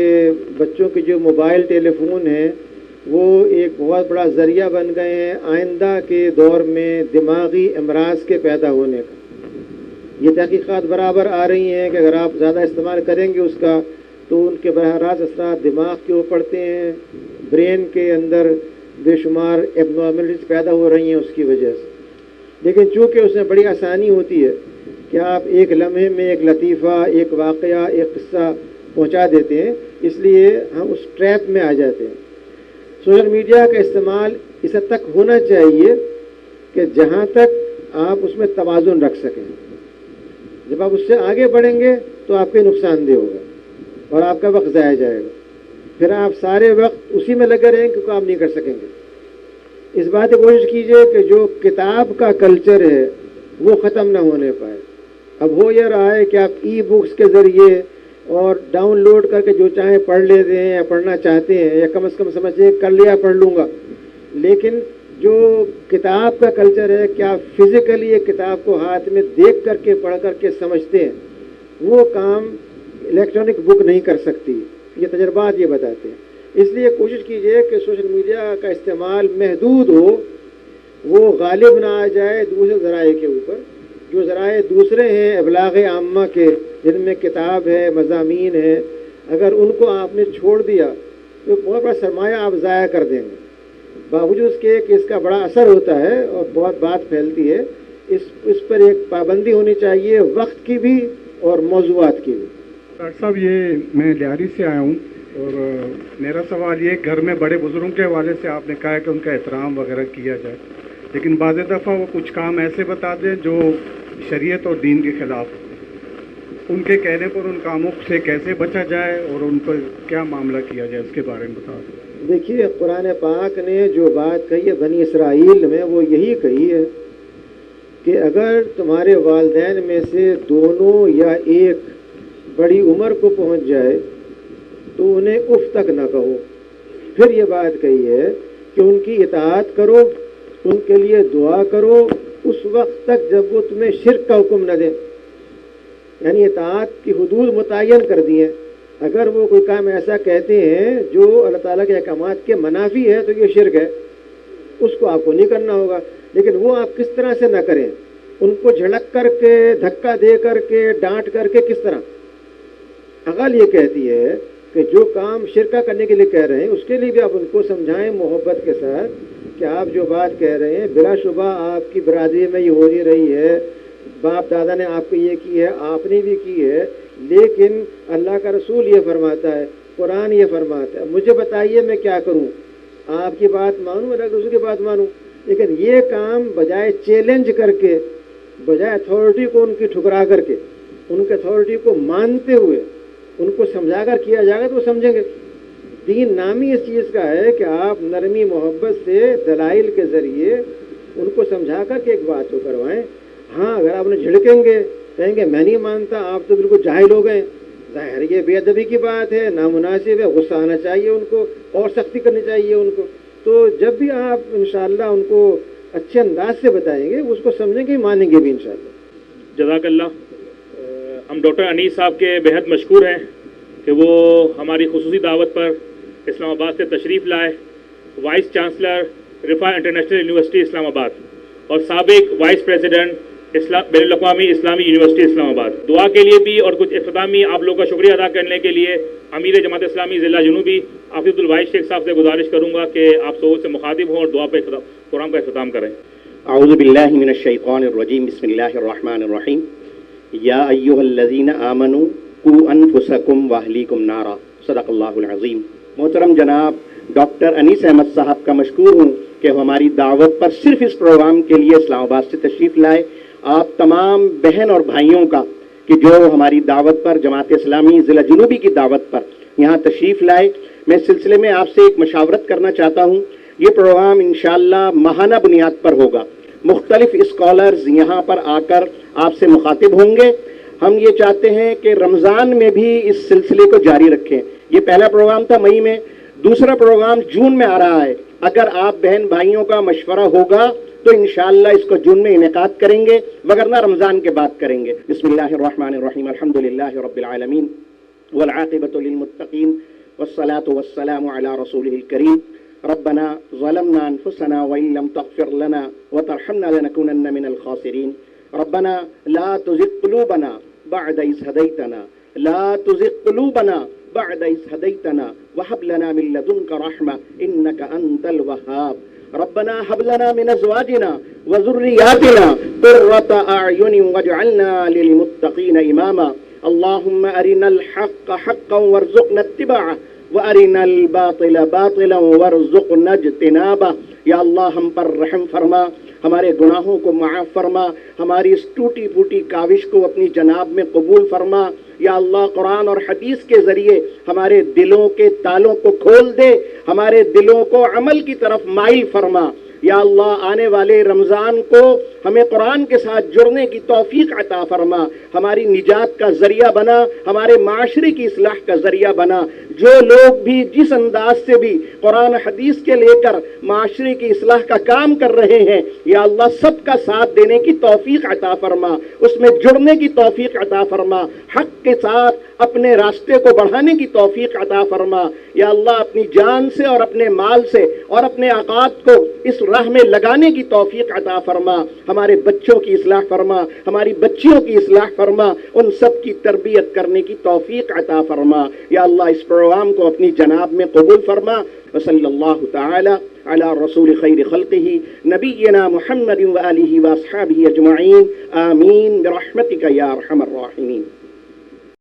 بچوں کے جو موبائل ٹیلی فون ہیں وہ ایک بہت بڑا ذریعہ بن گئے ہیں آئندہ کے دور میں دماغی امراض کے پیدا ہونے کا. یہ تحقیقات برابر آ رہی ہیں کہ اگر آپ زیادہ استعمال کریں گے اس کا تو ان کے براہ راست اثرات دماغ کے اوپر پڑتے ہیں، برین کے اندر بے شمار ایبنارملٹیز پیدا ہو رہی ہیں اس کی وجہ سے. لیکن چونکہ اس میں بڑی آسانی ہوتی ہے کہ آپ ایک لمحے میں ایک لطیفہ، ایک واقعہ، ایک قصہ پہنچا دیتے ہیں، اس لیے ہم اس ٹریپ میں آ جاتے ہیں. سوشل میڈیا کا استعمال اس حد تک ہونا چاہیے کہ جہاں تک آپ اس میں توازن رکھ سکیں. جب آپ اس سے آگے بڑھیں گے تو آپ کے نقصان دہ ہوگا اور آپ کا وقت ضائع جائے گا. پھر آپ سارے وقت اسی میں لگے رہیں کہ کام نہیں کر سکیں گے. اس بات کی کوشش کیجئے کہ جو کتاب کا کلچر ہے وہ ختم نہ ہونے پائے. اب ہو یہ رہا ہے کہ آپ ای بکس کے ذریعے اور ڈاؤن لوڈ کر کے جو چاہیں پڑھ لیتے ہیں یا پڑھنا چاہتے ہیں، یا کم از کم سمجھیں کر لیا پڑھ لوں گا. لیکن جو کتاب کا کلچر ہے کہ آپ فزیکلی ایک کتاب کو ہاتھ میں دیکھ کر کے پڑھ کر کے سمجھتے ہیں، وہ کام الیکٹرانک بک نہیں کر سکتی. یہ تجربات یہ بتاتے ہیں. اس لیے کوشش کیجئے کہ سوشل میڈیا کا استعمال محدود ہو، وہ غالب نہ آ جائے دوسرے ذرائع کے اوپر. جو ذرائع دوسرے ہیں ابلاغ عامہ کے، جن میں کتاب ہے، مضامین ہے، اگر ان کو آپ نے چھوڑ دیا تو بہت بڑا سرمایہ آپ ضائع کر دیں گے. باوجود اس کے کہ اس کا بڑا اثر ہوتا ہے اور بہت بات پھیلتی ہے، اس پر ایک پابندی ہونی چاہیے، وقت کی بھی اور موضوعات کی بھی. ڈاکٹر صاحب، یہ میں لیاری سے آیا ہوں، اور میرا سوال یہ گھر میں بڑے بزرگوں کے حوالے سے آپ نے کہا ہے کہ ان کا احترام وغیرہ کیا جائے، لیکن بعض دفعہ وہ کچھ کام ایسے بتا دیں جو شریعت اور دین کے خلاف. ان کے کہنے پر ان کاموں سے کیسے بچا جائے اور ان پر کیا معاملہ کیا جائے، اس کے بارے میں بتا دیں. دیکھیے، قرآن پاک نے جو بات کہی ہے بنی اسرائیل میں، وہ یہی کہی ہے کہ اگر تمہارے والدین میں سے دونوں یا ایک بڑی عمر کو پہنچ جائے تو انہیں اف تک نہ کہو. پھر یہ بات کہی ہے کہ ان کی اطاعت کرو، ان کے لیے دعا کرو اس وقت تک جب وہ تمہیں شرک کا حکم نہ دیں. یعنی اطاعت کی حدود متعین کر دی ہیں. اگر وہ کوئی کام ایسا کہتے ہیں جو اللہ تعالیٰ کے احکامات کے منافی ہے تو یہ شرک ہے، اس کو آپ کو نہیں کرنا ہوگا. لیکن وہ آپ کس طرح سے نہ کریں، ان کو جھڑک کر کے، دھکا دے کر کے، ڈانٹ کر کے، کس طرح. عقل یہ کہتی ہے کہ جو کام شرکا کرنے کے لیے کہہ رہے ہیں اس کے لیے بھی آپ ان کو سمجھائیں محبت کے ساتھ کہ آپ جو بات کہہ رہے ہیں بلا شبہ آپ کی برادری میں یہ ہو نہیں رہی ہے، باپ دادا نے آپ کو یہ کی ہے، آپ نے بھی کی ہے، لیکن اللہ کا رسول یہ فرماتا ہے، قرآن یہ فرماتا ہے، مجھے بتائیے میں کیا کروں. آپ کی بات مانوں، اللہ کے رسول کی بات مانوں. لیکن یہ کام بجائے چیلنج کر کے، بجائے اتھارٹی کو ان کی ٹھکرا کر کے، ان کے اتھارٹی کو مانتے ہوئے ان کو سمجھا کر کیا جائے گا تو وہ سمجھیں گے. دین نامی اس چیز کا ہے کہ آپ نرمی محبت سے دلائل کے ذریعے ان کو سمجھا کر کے ایک بات کو کروائیں. ہاں، اگر آپ انہیں جھڑکیں گے، کہیں گے میں نہیں مانتا، آپ تو بالکل جاہل ہو گئے، ظاہر یہ بے ادبی کی بات ہے، نامناسب ہے، غصہ آنا چاہیے ان کو اور سختی کرنی چاہیے ان کو. تو جب بھی آپ انشاءاللہ ان کو اچھے انداز سے بتائیں گے اس کو سمجھیں گے، مانیں گے بھی انشاءاللہ. جزاک اللہ. ہم ڈاکٹر انیس صاحب کے بہت مشکور ہیں کہ وہ ہماری خصوصی دعوت پر اسلام آباد سے تشریف لائے. وائس چانسلر رفا انٹرنیشنل یونیورسٹی اسلام آباد اور سابق وائس پریزیڈنٹ بین الاقوامی اسلامی یونیورسٹی اسلام آباد. دعا کے لیے بھی اور کچھ اختتامی آپ لوگوں کا شکریہ ادا کرنے کے لیے امیر جماعت اسلامی ضلع جنوبی حافظ عبدالواحد شیخ صاحب سے گزارش کروں گا کہ آپ سب سے مخاطب ہوں اور دعا پہ پروگرام کا اختتام کریں. اعوذ باللہ من الشیطان الرجیم بسم اللہ الرحمن الرحیم. یا ایھا الذین آمنوا قوا انفسکم واہلیکم نارا. صدق اللہ العظیم. محترم جناب ڈاکٹر انیس احمد صاحب کا مشکور ہوں کہ وہ ہماری دعوت پر صرف اس پروگرام کے لیے اسلام آباد سے تشریف لائے. آپ تمام بہن اور بھائیوں کا کہ جو ہماری دعوت پر جماعت اسلامی ضلع جنوبی کی دعوت پر یہاں تشریف لائے. میں اس سلسلے میں آپ سے ایک مشاورت کرنا چاہتا ہوں. یہ پروگرام انشاءاللہ ماہانہ بنیاد پر ہوگا. مختلف اسکالرز یہاں پر آ کر آپ سے مخاطب ہوں گے. ہم یہ چاہتے ہیں کہ رمضان میں بھی اس سلسلے کو جاری رکھیں. یہ پہلا پروگرام تھا مئی میں, دوسرا پروگرام جون میں آ رہا ہے. اگر آپ بہن بھائیوں کا مشورہ ہوگا تو انشاءاللہ اس کو جون میں انعقاد کریں گے, وگرنہ رمضان کے بعد کریں گے. بسم اللہ الرحمن الرحیم. الحمدللہ رب العالمین والعاقبۃ للمتقین والصلاة والسلام علی رسولہ الکریم. ربنا ظلمنا انفسنا وان لم تغفر لنا وترحمنا لنكونن من الخاسرین. ربنا لا تزغ قلوبنا بعد إذ هديتنا لا تزغ قلوبنا بعد إذ هديتنا وهب لنا من لدنك رحمة إنك أنت الوهاب. ربنا هب لنا من أزواجنا وذرياتنا قرة أعين واجعلنا للمتقين إماما. اللهم أرنا الحق حقا وارزقنا اتباعه وأرنا الباطل باطلا وارزقنا اجتنابه. یا اللہ ہم پر رحم فرما, ہمارے گناہوں کو معاف فرما, ہماری اس ٹوٹی پھوٹی کاوش کو اپنی جناب میں قبول فرما. یا اللہ قرآن اور حدیث کے ذریعے ہمارے دلوں کے تالوں کو کھول دے, ہمارے دلوں کو عمل کی طرف مائل فرما. یا اللہ آنے والے رمضان کو ہمیں قرآن کے ساتھ جڑنے کی توفیق عطا فرما, ہماری نجات کا ذریعہ بنا, ہمارے معاشرے کی اصلاح کا ذریعہ بنا. جو لوگ بھی جس انداز سے بھی قرآن حدیث کے لے کر معاشرے کی اصلاح کا کام کر رہے ہیں, یا اللہ سب کا ساتھ دینے کی توفیق عطا فرما, اس میں جڑنے کی توفیق عطا فرما, حق کے ساتھ اپنے راستے کو بڑھانے کی توفیق عطا فرما. یا اللہ اپنی جان سے اور اپنے مال سے اور اپنے اوقات کو اس راہ میں لگانے کی توفیق عطا فرما. ہمارے بچوں کی اصلاح فرما, ہماری بچیوں کی اصلاح فرما, ان سب کی تربیت کرنے کی توفیق عطا فرما. یا اللہ اس پروگرام کو اپنی جناب میں قبول فرما. وصلی اللہ تعالی علی رسول خیر خلقہ نبینا محمد و آلہ و اصحابہ اجمعین. آمین برحمتک یا ارحم الراحمین.